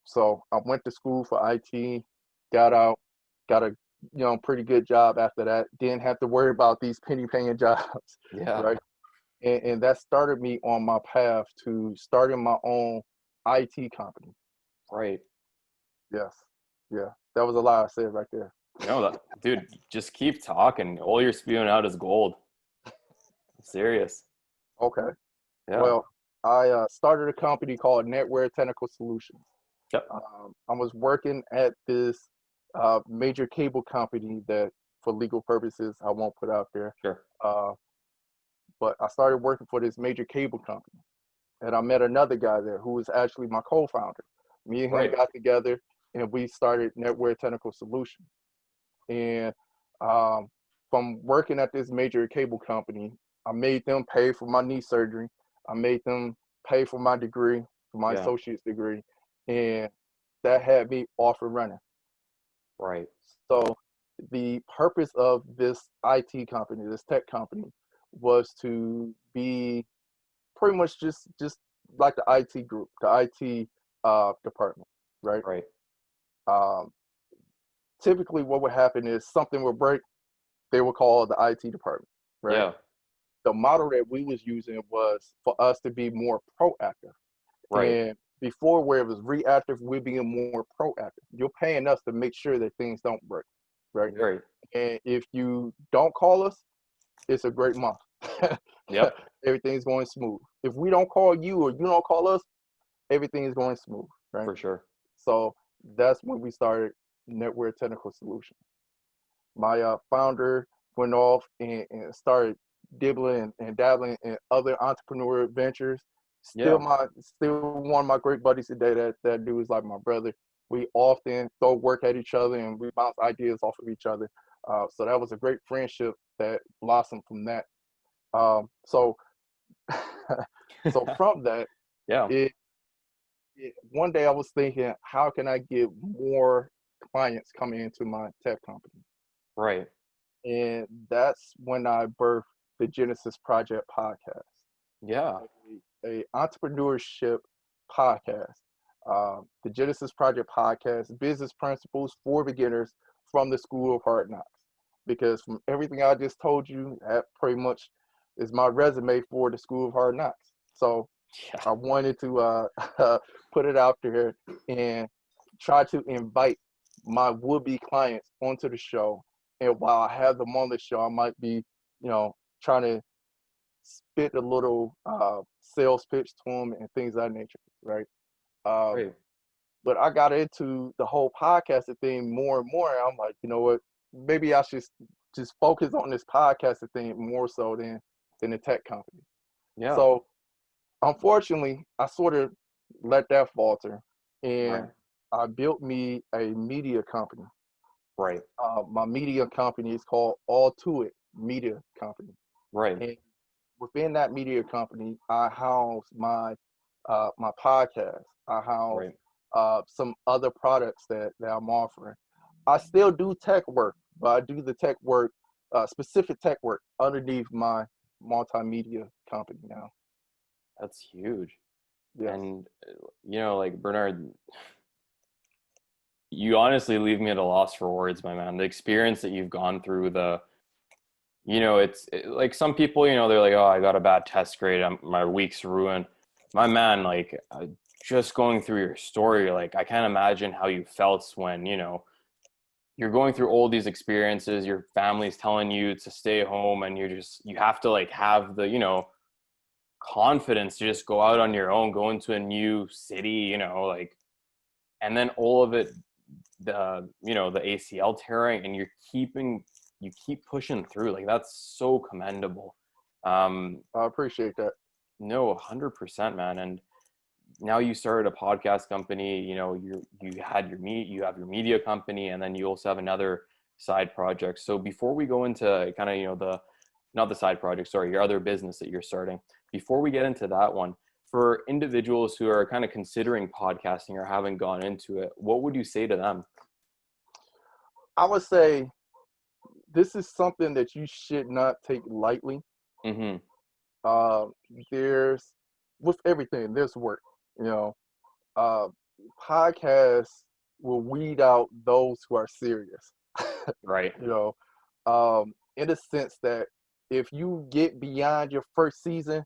So I went to school for IT, got out, got a pretty good job after that. Didn't have to worry about these penny paying jobs, Yeah. right? And that started me on my path to starting my own IT company. Right. Yes, yeah, that was a lot I said right there. No, that, dude, just keep talking. All you're spewing out is gold. I'm serious. Okay, Yeah. well, I started a company called Netwear Technical Solutions. Yep. I was working at this major cable company that, for legal purposes, I won't put out there. Sure. Uh, but I started working for this major cable company, and I met another guy there who was actually my co-founder. Me and him Right. got together, and we started Netwear Technical Solutions. And um, from working at this major cable company, I made them pay for my knee surgery. I made them pay for my degree, for my Yeah. associate's degree, and that had me off and running. Right. So the purpose of this IT company, this tech company, was to be pretty much just like the IT group, the IT department, right? Right. Um, Typically, what would happen is something would break, they would call the IT department, right? Yeah. The model that we was using was for us to be more proactive. Right. And before, where it was reactive, we're being more proactive. You're paying us to make sure that things don't break, right? Very. And if you don't call us, it's a great month. Yep. Everything's going smooth. If we don't call you or you don't call us, everything is going smooth, right? For sure. So that's when we started Netwear Technical Solutions. My founder went off and started dibbling and dabbling in other entrepreneurial ventures. Yeah. Still one of my great buddies today. That dude is like my brother. We often throw work at each other and we bounce ideas off of each other. So that was a great friendship that blossomed from that. So so from that, Yeah. it, one day I was thinking, how can I get more clients coming into my tech company? Right. And that's when I birthed the Genesis Project podcast, Yeah. a entrepreneurship podcast. The Genesis Project podcast, business principles for beginners from the School of Hard Knocks. Because from everything I just told you, that pretty much is my resume for the School of Hard Knocks. So Yeah. I wanted to put it out there and try to invite my would-be clients onto the show. And while I have them on the show, I might be, trying to spit a little sales pitch to them and things of that nature, right? Um, Right. but I got into the whole podcasting thing more and more. And I'm like, you know what? Maybe I should just focus on this podcasting thing more so than the tech company. Yeah. So unfortunately, I sort of let that falter, Right. and I built me a media company. Right. My media company is called All To It Media Company, Right. and within that media company, I house my podcast. I house Right. some other products that I'm offering. I still do tech work, but I do the tech work, specific tech work, underneath my multimedia company now. That's huge. Yes. And like Bernard, you honestly leave me at a loss for words, my man. The experience that you've gone through, like some people, they're like, oh, I got a bad test grade, my week's ruined. My man, like, just going through your story, like, I can't imagine how you felt when, you're going through all these experiences, your family's telling you to stay home, and you have to, like, have the, confidence to just go out on your own, go into a new city, like, and then all of it, the ACL tearing, and you keep pushing through. Like, that's so commendable. I appreciate that. No, 100%, man. And now you started a podcast company, you know, you have your media company, and then you also have another side project. So before we go into kind of, you know, not the side project, sorry, your other business that you're starting, before we get into that one, for individuals who are kind of considering podcasting or haven't gone into it, what would you say to them? I would say this is something that you should not take lightly. Mm-hmm. There's, with everything, there's work, you know. Podcasts will weed out those who are serious, Right. you know, in the sense that if you get beyond your first season,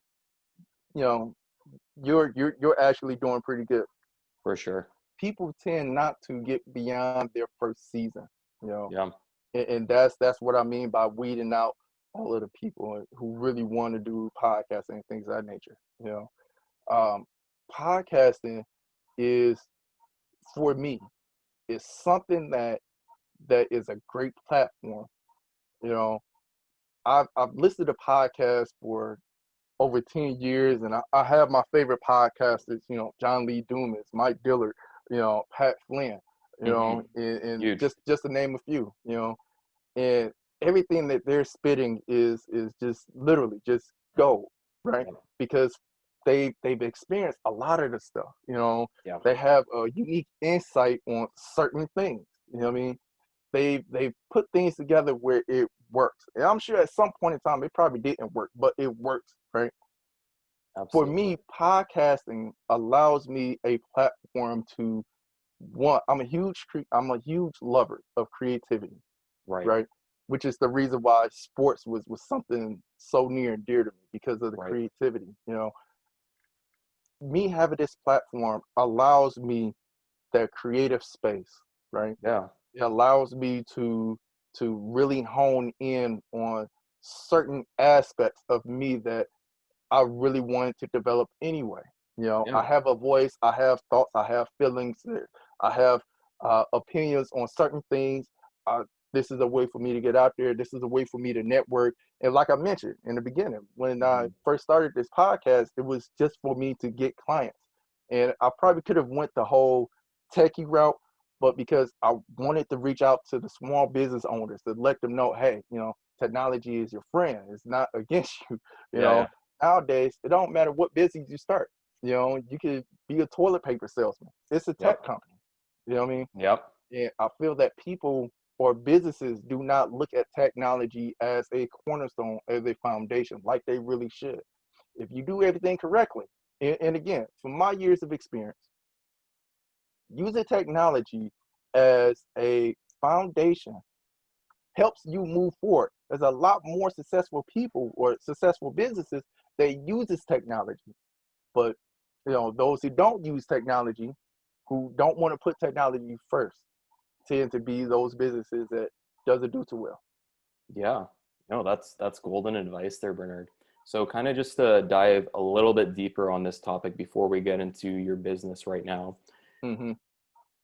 you know, you're actually doing pretty good. For sure. People tend not to get beyond their first season, you know, Yeah. and that's what I mean by weeding out all of the people who really want to do podcasting and things of that nature. You know, podcasting is, for me, is something that is a great platform. You know, I've listened to podcasts for over 10 years, and I have my favorite podcasters, you know, John Lee Dumas, Mike Dillard, you know, Pat Flynn, you know, and Huge. just to name a few, you know, and everything that they're spitting is just literally just gold, right? Yeah. Because they've experienced a lot of the stuff, you know. Yeah. They have a unique insight on certain things, you know what I mean? They've put things together where it works. And I'm sure at some point in time it probably didn't work, but it works, right? For Absolutely. me, podcasting allows me a platform to, one, I'm a huge lover of creativity, Right. right? Which is the reason why sports was something so near and dear to me, because of the Right. creativity. You know, me having this platform allows me that creative space, right? Yeah. It allows me to really hone in on certain aspects of me that I really wanted to develop anyway. You know, Yeah. I have a voice, I have thoughts, I have feelings, I have opinions on certain things. This is a way for me to get out there. This is a way for me to network. And like I mentioned in the beginning, when I first started this podcast, it was just for me to get clients. And I probably could have went the whole techie route, but because I wanted to reach out to the small business owners to let them know, hey, you know, technology is your friend. It's not against you. You Yeah. know, Yeah. nowadays it don't matter what business you start. You know, you could be a toilet paper salesman. It's a tech Yep. company. You know what I mean? Yep. And I feel that people or businesses do not look at technology as a cornerstone, as a foundation, like they really should. If you do everything correctly, and again, from my years of experience, using technology as a foundation helps you move forward. There's a lot more successful people or successful businesses that uses technology, but you know, those who don't use technology, who don't want to put technology first, tend to be those businesses that doesn't do too well. Yeah. No, that's golden advice there, Bernard. So kind of just to dive a little bit deeper on this topic before we get into your business right now. Mm-hmm.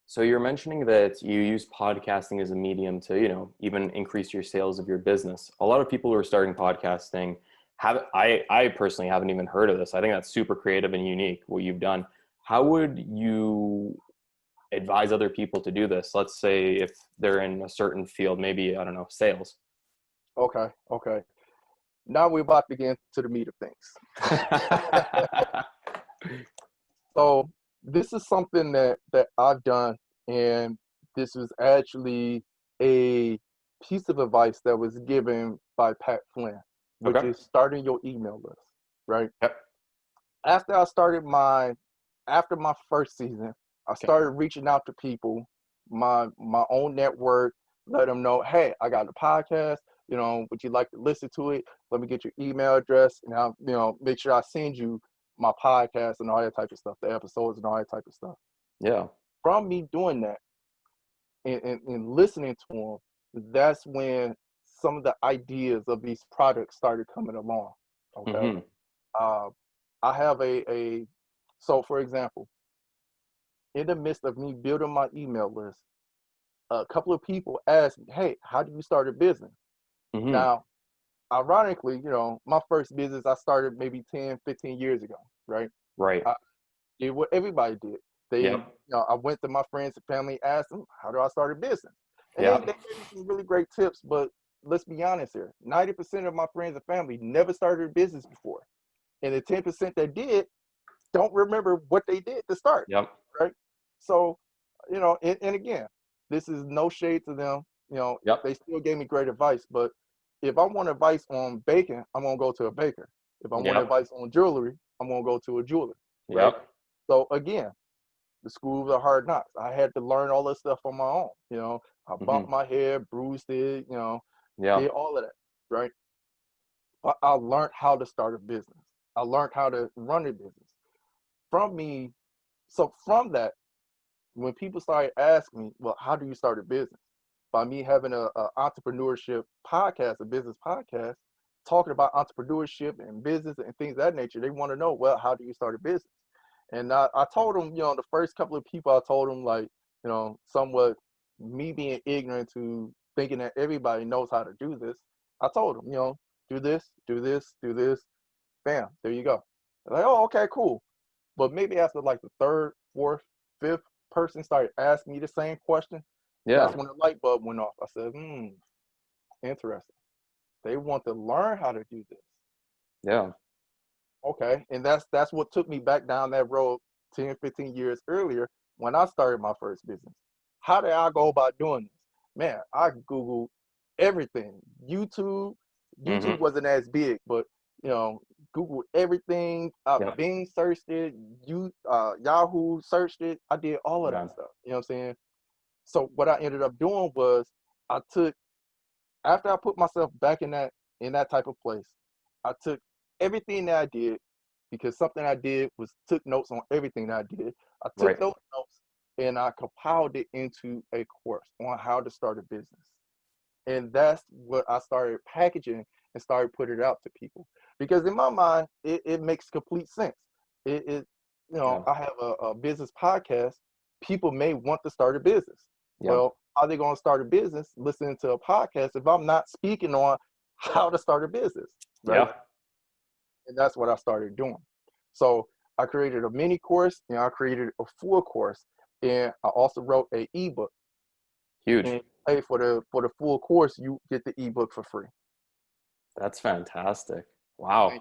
So you're mentioning that you use podcasting as a medium to, you know, even increase your sales of your business. A lot of people who are starting podcasting I personally haven't even heard of this. I think that's super creative and unique what you've done. How would you advise other people to do this? Let's say if they're in a certain field, maybe, I don't know, sales. Okay. Now we're about to get into the meat of things. So this is something that I've done, and this was actually a piece of advice that was given by Pat Flynn, which Okay. is starting your email list, right? Yep. After my first season, I Okay. started reaching out to people, my own network, let them know, hey, I got a podcast. You know, would you like to listen to it? Let me get your email address, and I'll, you know, make sure I send you my podcast and all that type of stuff, the episodes and all that type of stuff. Yeah. From me doing that and listening to them, that's when some of the ideas of these products started coming along. Okay. Mm-hmm. I have so for example, in the midst of me building my email list, a couple of people asked me, hey, how do you start a business? Mm-hmm. Now, ironically, my first business I started maybe 10, 15 years ago, right? Right. I did what everybody did. Yep. I went to my friends and family, asked them, how do I start a business? And they Yep. gave me some really great tips, but let's be honest here. 90% of my friends and family never started a business before. And the 10% that did don't remember what they did to start, Yep. right? So, and again, this is no shade to them. Yep. They still gave me great advice, but if I want advice on baking, I'm gonna go to a baker. If I want Yep. advice on jewelry, I'm gonna go to a jeweler, right? Yep. So again, the school of the hard knocks. I had to learn all this stuff on my own. I Mm-hmm. bumped my head, bruised it, Yeah. did all of that, right? But I learned how to start a business. I learned how to run a business. From me, so from that, when people started asking me, well, how do you start a business? By me having a entrepreneurship podcast, a business podcast, talking about entrepreneurship and business and things of that nature, they want to know, well, how do you start a business? And I told them, the first couple of people I told them, like, somewhat me being ignorant to thinking that everybody knows how to do this. I told them, do this, do this, do this. Bam, there you go. They're like, oh, okay, cool. But maybe after like the third, fourth, fifth person started asking me the same question, Yeah. that's when the light bulb went off. I said, interesting. They want to learn how to do this. Yeah. Okay. And that's what took me back down that road 10, 15 years earlier when I started my first business. How did I go about doing this? Man, I Googled everything. YouTube Mm-hmm. wasn't as big, but Googled everything. I Yep. Bing searched it, Yahoo searched it. I did all of Yeah. that stuff. You know what I'm saying? So what I ended up doing was I took after I put myself back in that type of place, I took everything that I did because something I did was took notes on everything that I did. I took Right. those notes and I compiled it into a course on how to start a business. And that's what I started packaging and started putting it out to people. Because in my mind, it makes complete sense. It Yeah. I have a business podcast. People may want to start a business. Yeah. Well, how are they going to start a business listening to a podcast if I'm not speaking on how to start a business, right? Yeah. And that's what I started doing. So I created a mini course and I created a full course, and I also wrote a ebook. Huge. And pay for the full course, you get the ebook for free. That's fantastic. Wow.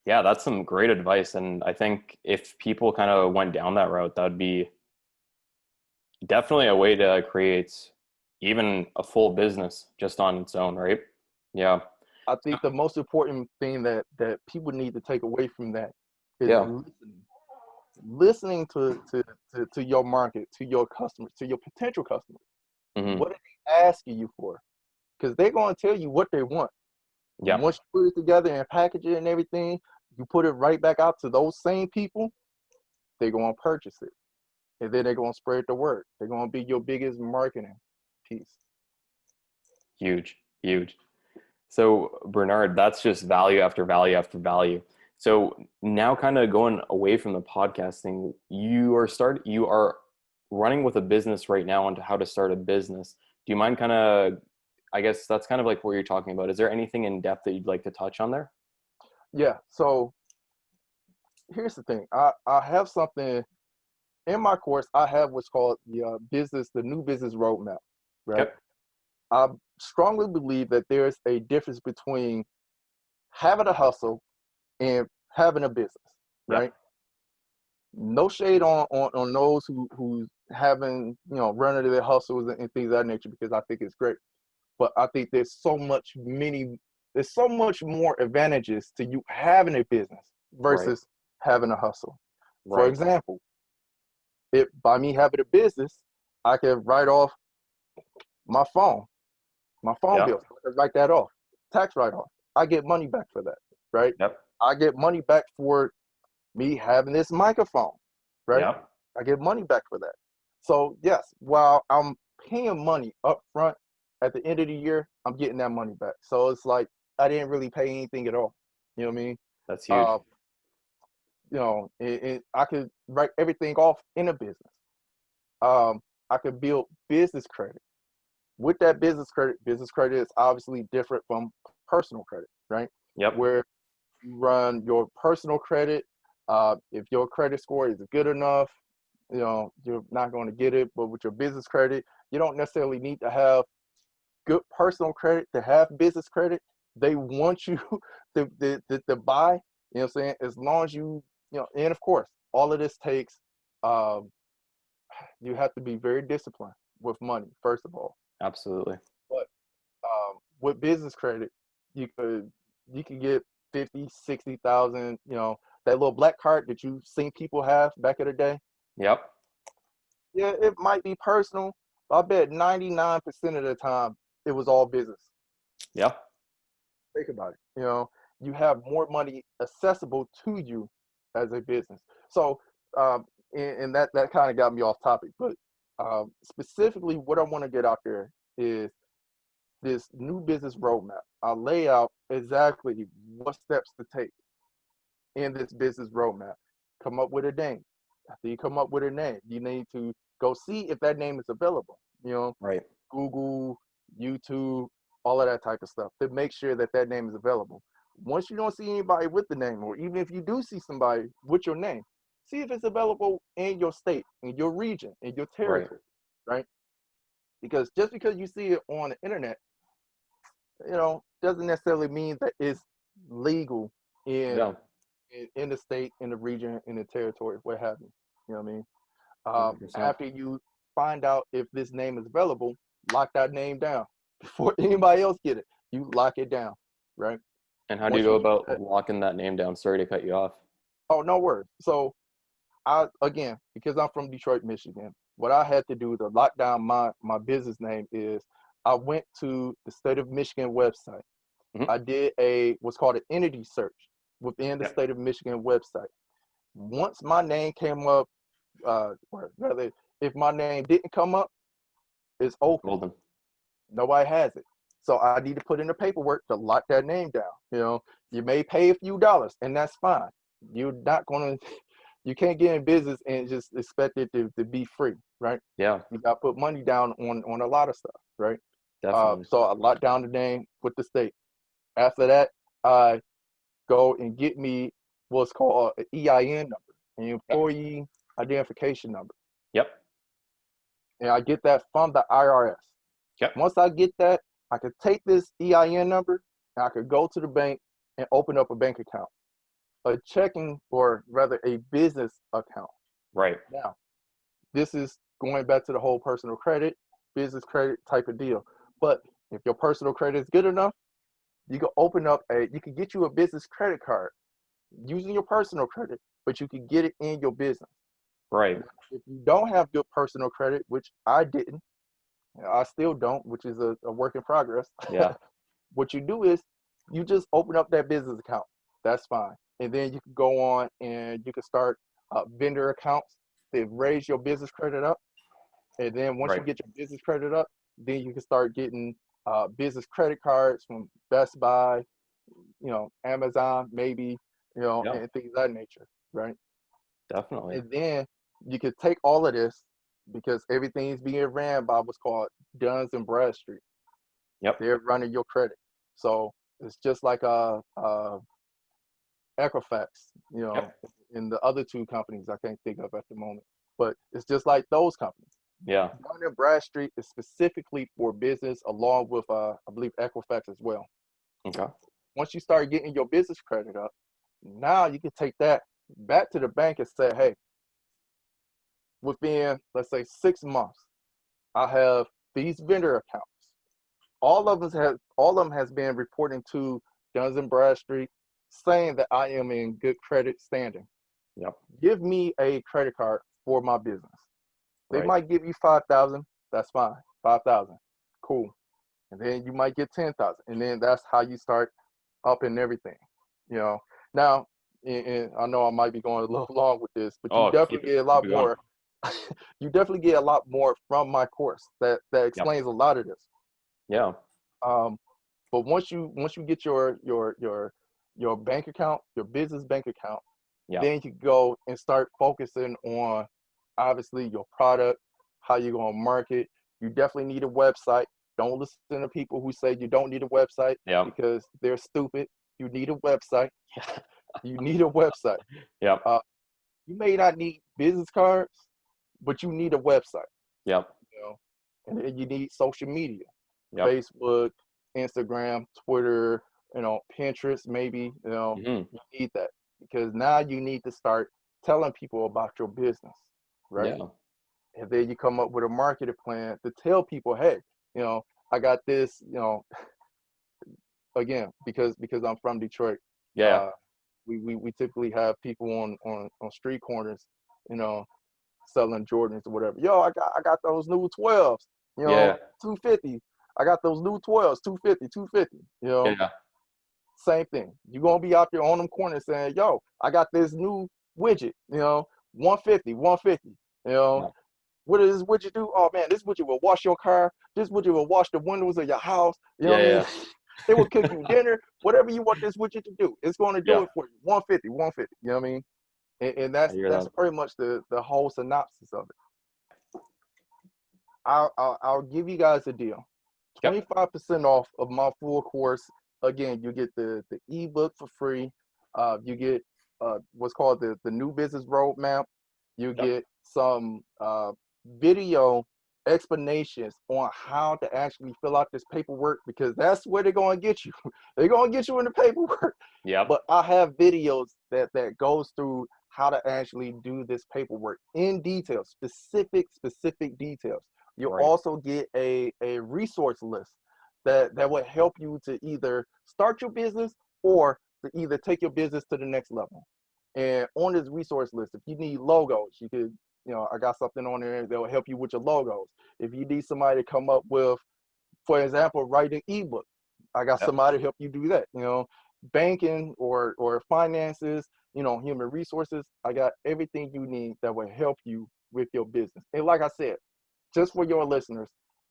Yeah, that's some great advice. And I think if people kind of went down that route, that would be definitely a way to create even a full business just on its own, right? Yeah. I think the most important thing that people need to take away from that is Yeah. listening to your market, to your customers, to your potential customers. Mm-hmm. What are they asking you for? Because they're going to tell you what they want. Yeah. And once you put it together and package it and everything, you put it right back out to those same people, they're going to purchase it. And then they're going to spread the word. They're going to be your biggest marketing piece. Huge. Huge. So Bernard, that's just value after value after value. So now kind of going away from the podcasting, you are running with a business right now onto how to start a business. Do you mind kind of, I guess that's kind of like what you're talking about. Is there anything in depth that you'd like to touch on there? Yeah. So here's the thing. I have something in my course. I have what's called the new business roadmap, right? Okay. I strongly believe that there's a difference between having a hustle and having a business, Yeah. right? No shade on those who's having, running their hustles and things of that nature, because I think it's great. But I think there's so much more advantages to you having a business Right. versus having a hustle. For Right. example, if by me having a business, I can write off my phone Yeah. bill. I can write that off. Tax write off. I get money back for that, right? Yep. I get money back for me having this microphone, right? Yeah. I get money back for that. So yes, while I'm paying money up front, at the end of the year, I'm getting that money back. So it's like I didn't really pay anything at all. You know what I mean? That's huge. I could write everything off in a business. I could build business credit. with that business credit is obviously different from personal credit, right? Yep. Where you run your personal credit, if your credit score is good enough, you're not going to get it. But with your business credit, you don't necessarily need to have good personal credit to have business credit. They want you to buy, you know what I'm saying? As long as and of course, all of this takes, you have to be very disciplined with money, first of all. Absolutely. But with business credit, you could get 50, 60,000, that little black card that you've seen people have back in the day. Yep. Yeah, it might be personal, but I bet 99% of the time it was all business. Yeah. Think about it. You have more money accessible to you as a business. So, and that kind of got me off topic, but specifically what I want to get out there is this new business roadmap. I'll lay out exactly what steps to take in this business roadmap. Come up with a name. After you come up with a name, you need to go see if that name is available. Right. Google, YouTube, all of that type of stuff to make sure that that name is available. Once you don't see anybody with the name, or even if you do see somebody with your name, see if it's available in your state, in your region, in your territory, right? Because just because you see it on the internet, doesn't necessarily mean that it's legal in the state, in the region, in the territory, what have you. You know what I mean? After you find out if this name is available, lock that name down before anybody else get it. You lock it down, right? And how do you go about locking that name down? Sorry to cut you off. Oh, no worries. So because I'm from Detroit, Michigan, what I had to do to lock down my business name is I went to the state of Michigan website. Mm-hmm. I did what's called an entity search within the state of Michigan website. Once my name came up, or rather, if my name didn't come up, it's open. Golden. Nobody has it. So I need to put in the paperwork to lock that name down. You may pay a few dollars, and that's fine. You're not going to, you can't get in business and just expect it to be free, right? Yeah. You got to put money down on a lot of stuff, right? Definitely. So I lock down the name with the state. After that, I go and get me what's called an EIN number, an employee identification number. Yep. And I get that from the IRS. Yep. Once I get that, I could take this EIN number and I could go to the bank and open up a bank account, a checking, or rather a business account. Right. Now, this is going back to the whole personal credit, business credit type of deal. But if your personal credit is good enough, you can you can get you a business credit card using your personal credit, but you can get it in your business. Right. If you don't have good personal credit, which I didn't, I still don't, which is a work in progress. Yeah. What you do is you just open up that business account. That's fine. And then you can go on and you can start vendor accounts to raise your business credit up. And then once you get your business credit up, then you can start getting business credit cards from Best Buy, Amazon, maybe, and things of that nature, right? Definitely. And then you could take all of this, because everything's being ran by what's called Duns and Bradstreet. Yep. They're running your credit. So it's just like Equifax, and the other two companies I can't think of at the moment. But it's just like those companies. Yeah. Dun and Bradstreet is specifically for business, along with I believe Equifax as well. Okay. Once you start getting your business credit up, now you can take that back to the bank and say, hey, within, let's say, 6 months, I have these vendor accounts. All of them has been reporting to Duns and Bradstreet, saying that I am in good credit standing. Yep. Give me a credit card for my business. They might give you 5,000. That's fine. 5,000. Cool. And then you might get 10,000. And then that's how you start up in everything. Now, and I know I might be going a little long with this, but you definitely get a lot more. You definitely get a lot more from my course that explains a lot of this. Yeah. But once you get your bank account, your business bank account, then you go and start focusing on, obviously, your product, how you're going to market. You definitely need a website. Don't listen to people who say you don't need a website because they're stupid. You need a website. You need a website. Yep. You may not need business cards, but you need a website. Yep. You know, and then you need social media, Facebook, Instagram, Twitter, Pinterest, maybe. You need that because now you need to start telling people about your business, right? Yeah. And then you come up with a marketing plan to tell people, hey, I got this, again, because I'm from Detroit. We typically have people on street corners, selling Jordans or whatever. Yo, I got those new 12s, 250. I got those new 12s, 250, 250. Same thing. You're gonna be out there on them corners saying, yo, I got this new widget, 150, 150. What does this widget do? Oh man, this widget will wash your car. This widget will wash the windows of your house. You know what I mean? It will cook you dinner. Whatever you want this widget to do, it's going to do it for you. 150, 150. You know what I mean? And that's pretty much the whole synopsis of it. I'll give you guys a deal. 25% off of my full course. Again, you get the ebook for free. You get what's called the new business roadmap. You get some video explanations on how to actually fill out this paperwork, because that's where they're going to get you. They're going to get you in the paperwork. But I have videos that goes through how to actually do this paperwork in detail, specific details. You'll also get a resource list that will help you to either start your business or to either take your business to the next level. And on this resource list, if you need logos, you could, I got something on there that will help you with your logos. If you need somebody to come up with, for example, write an ebook, I got somebody to help you do that. Banking or finances, human resources, I got everything you need that will help you with your business. And like I said, just for your listeners,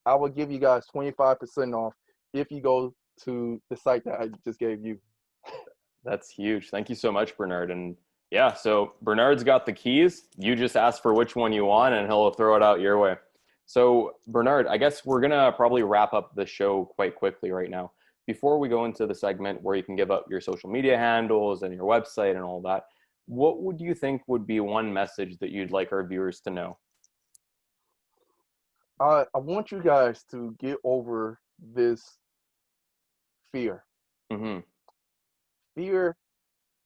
I will give you guys 25% off if you go to the site that I just gave you. That's huge. Thank you so much, Bernard. And yeah, so Bernard's got the keys. You just ask for which one you want and he'll throw it out your way. So Bernard, I guess we're going to probably wrap up the show quite quickly right now. Before we go into the segment where you can give up your social media handles and your website and all that, what would you think would be one message that you'd like our viewers to know? I want you guys to get over this fear. Fear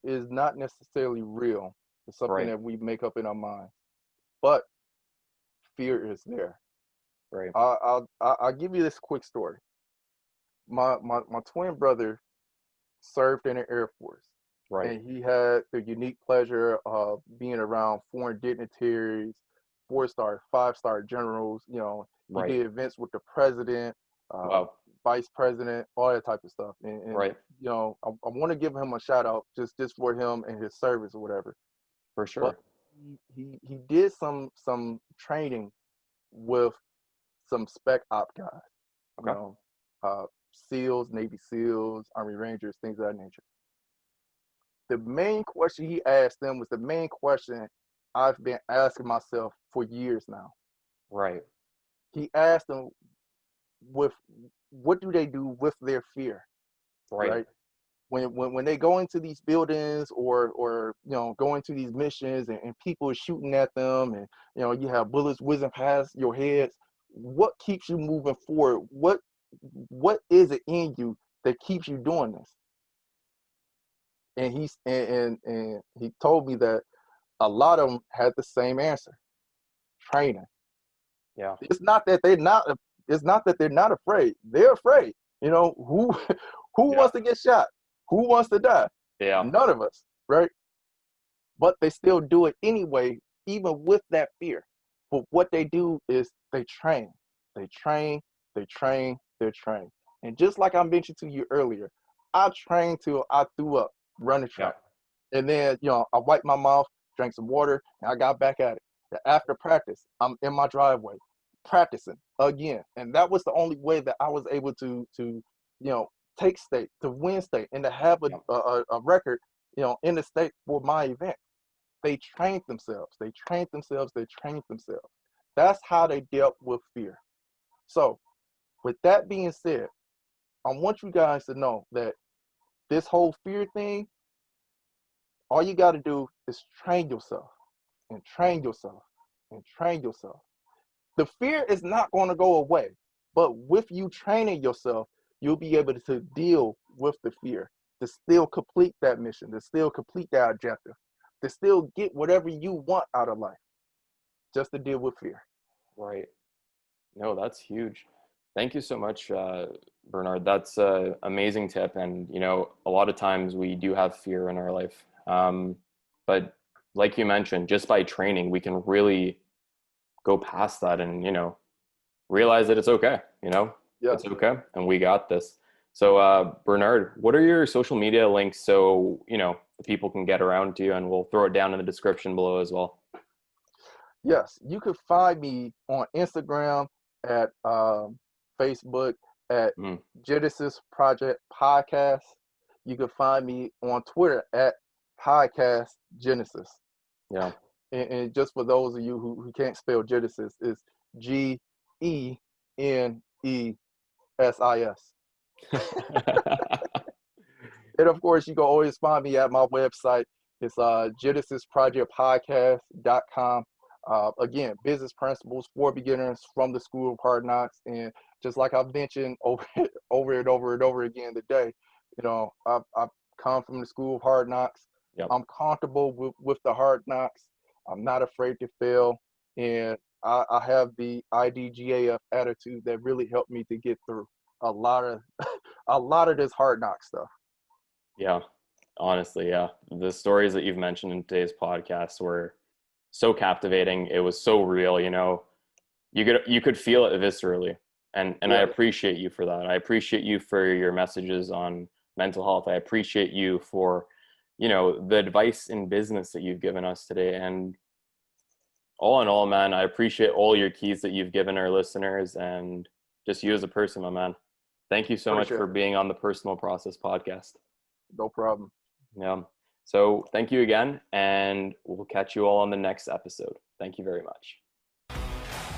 is not necessarily real. It's something that we make up in our minds, but fear is there. I'll give you this quick story. My twin brother served in the Air Force, and he had the unique pleasure of being around foreign dignitaries, 4-star, 5-star generals. He did events with the president, vice president, all that type of stuff. And I want to give him a shout out just for him and his service or whatever. For sure. But he did some training with some spec op guys. SEALs, Navy SEALs, Army Rangers, things of that nature. The main question he asked them was the main question I've been asking myself for years now. He asked them, what do they do with their fear? When they go into these buildings or go into these missions and people are shooting at them and you have bullets whizzing past your heads, what keeps you moving forward? What is it in you that keeps you doing this? And he told me that a lot of them had the same answer: training. It's not that they're not afraid. They're afraid. Who wants to get shot? Who wants to die? None of us, right? But they still do it anyway, even with that fear. But what they do is they train. They train. And just like I mentioned to you earlier, I trained till I threw up running track. And then, I wiped my mouth, drank some water, and I got back at it. After practice, I'm in my driveway practicing again. And that was the only way that I was able to take state, to win state, and to have a record, in the state for my event. They trained themselves. That's how they dealt with fear. So With that being said, I want you guys to know that this whole fear thing, all you got to do is train yourself and train yourself and train yourself. The fear is not going to go away, but with you training yourself, you'll be able to deal with the fear, to still complete that mission, to still complete that objective, to still get whatever you want out of life, just to deal with fear. Right. No, that's huge. Thank you so much, Bernard. That's an amazing tip. And, a lot of times we do have fear in our life. But like you mentioned, just by training, we can really go past that and, realize that it's okay, Yeah. It's okay. And we got this. So, Bernard, what are your social media links so, the people can get around to you, and we'll throw it down in the description below as well. Yes, you could find me on Instagram, at Facebook, at Genesis Project Podcast. You can find me on Twitter at Podcast Genesis. Yeah. And just for those of you who can't spell Genesis, it's GENESIS. And of course, you can always find me at my website. It's genesisprojectpodcast.com. Again, business principles for beginners from the School of Hard Knocks. And just like I've mentioned over and over again today, I've come from the School of Hard Knocks. Yep. I'm comfortable with the hard knocks. I'm not afraid to fail. And I have the IDGAF attitude that really helped me to get through a lot of this hard knock stuff. Yeah, honestly, yeah. The stories that you've mentioned in today's podcast were so captivating. It was so real, you could feel it viscerally. And Yeah. I appreciate you for that. I appreciate you for your messages on mental health. I appreciate you for, the advice in business that you've given us today. And all in all, man, I appreciate all your keys that you've given our listeners, and just you as a person, my man. Thank you so much for being on the Personal Process Podcast. No problem. Yeah. So thank you again, and we'll catch you all on the next episode. Thank you very much.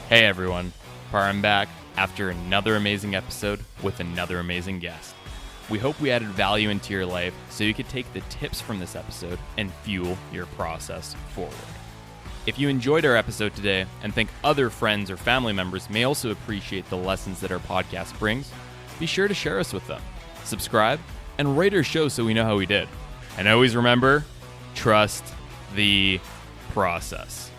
Hey everyone, Parham back after another amazing episode with another amazing guest. We hope we added value into your life so you could take the tips from this episode and fuel your process forward. If you enjoyed our episode today and think other friends or family members may also appreciate the lessons that our podcast brings, be sure to share us with them. Subscribe and rate our show so we know how we did. And always remember, trust the process.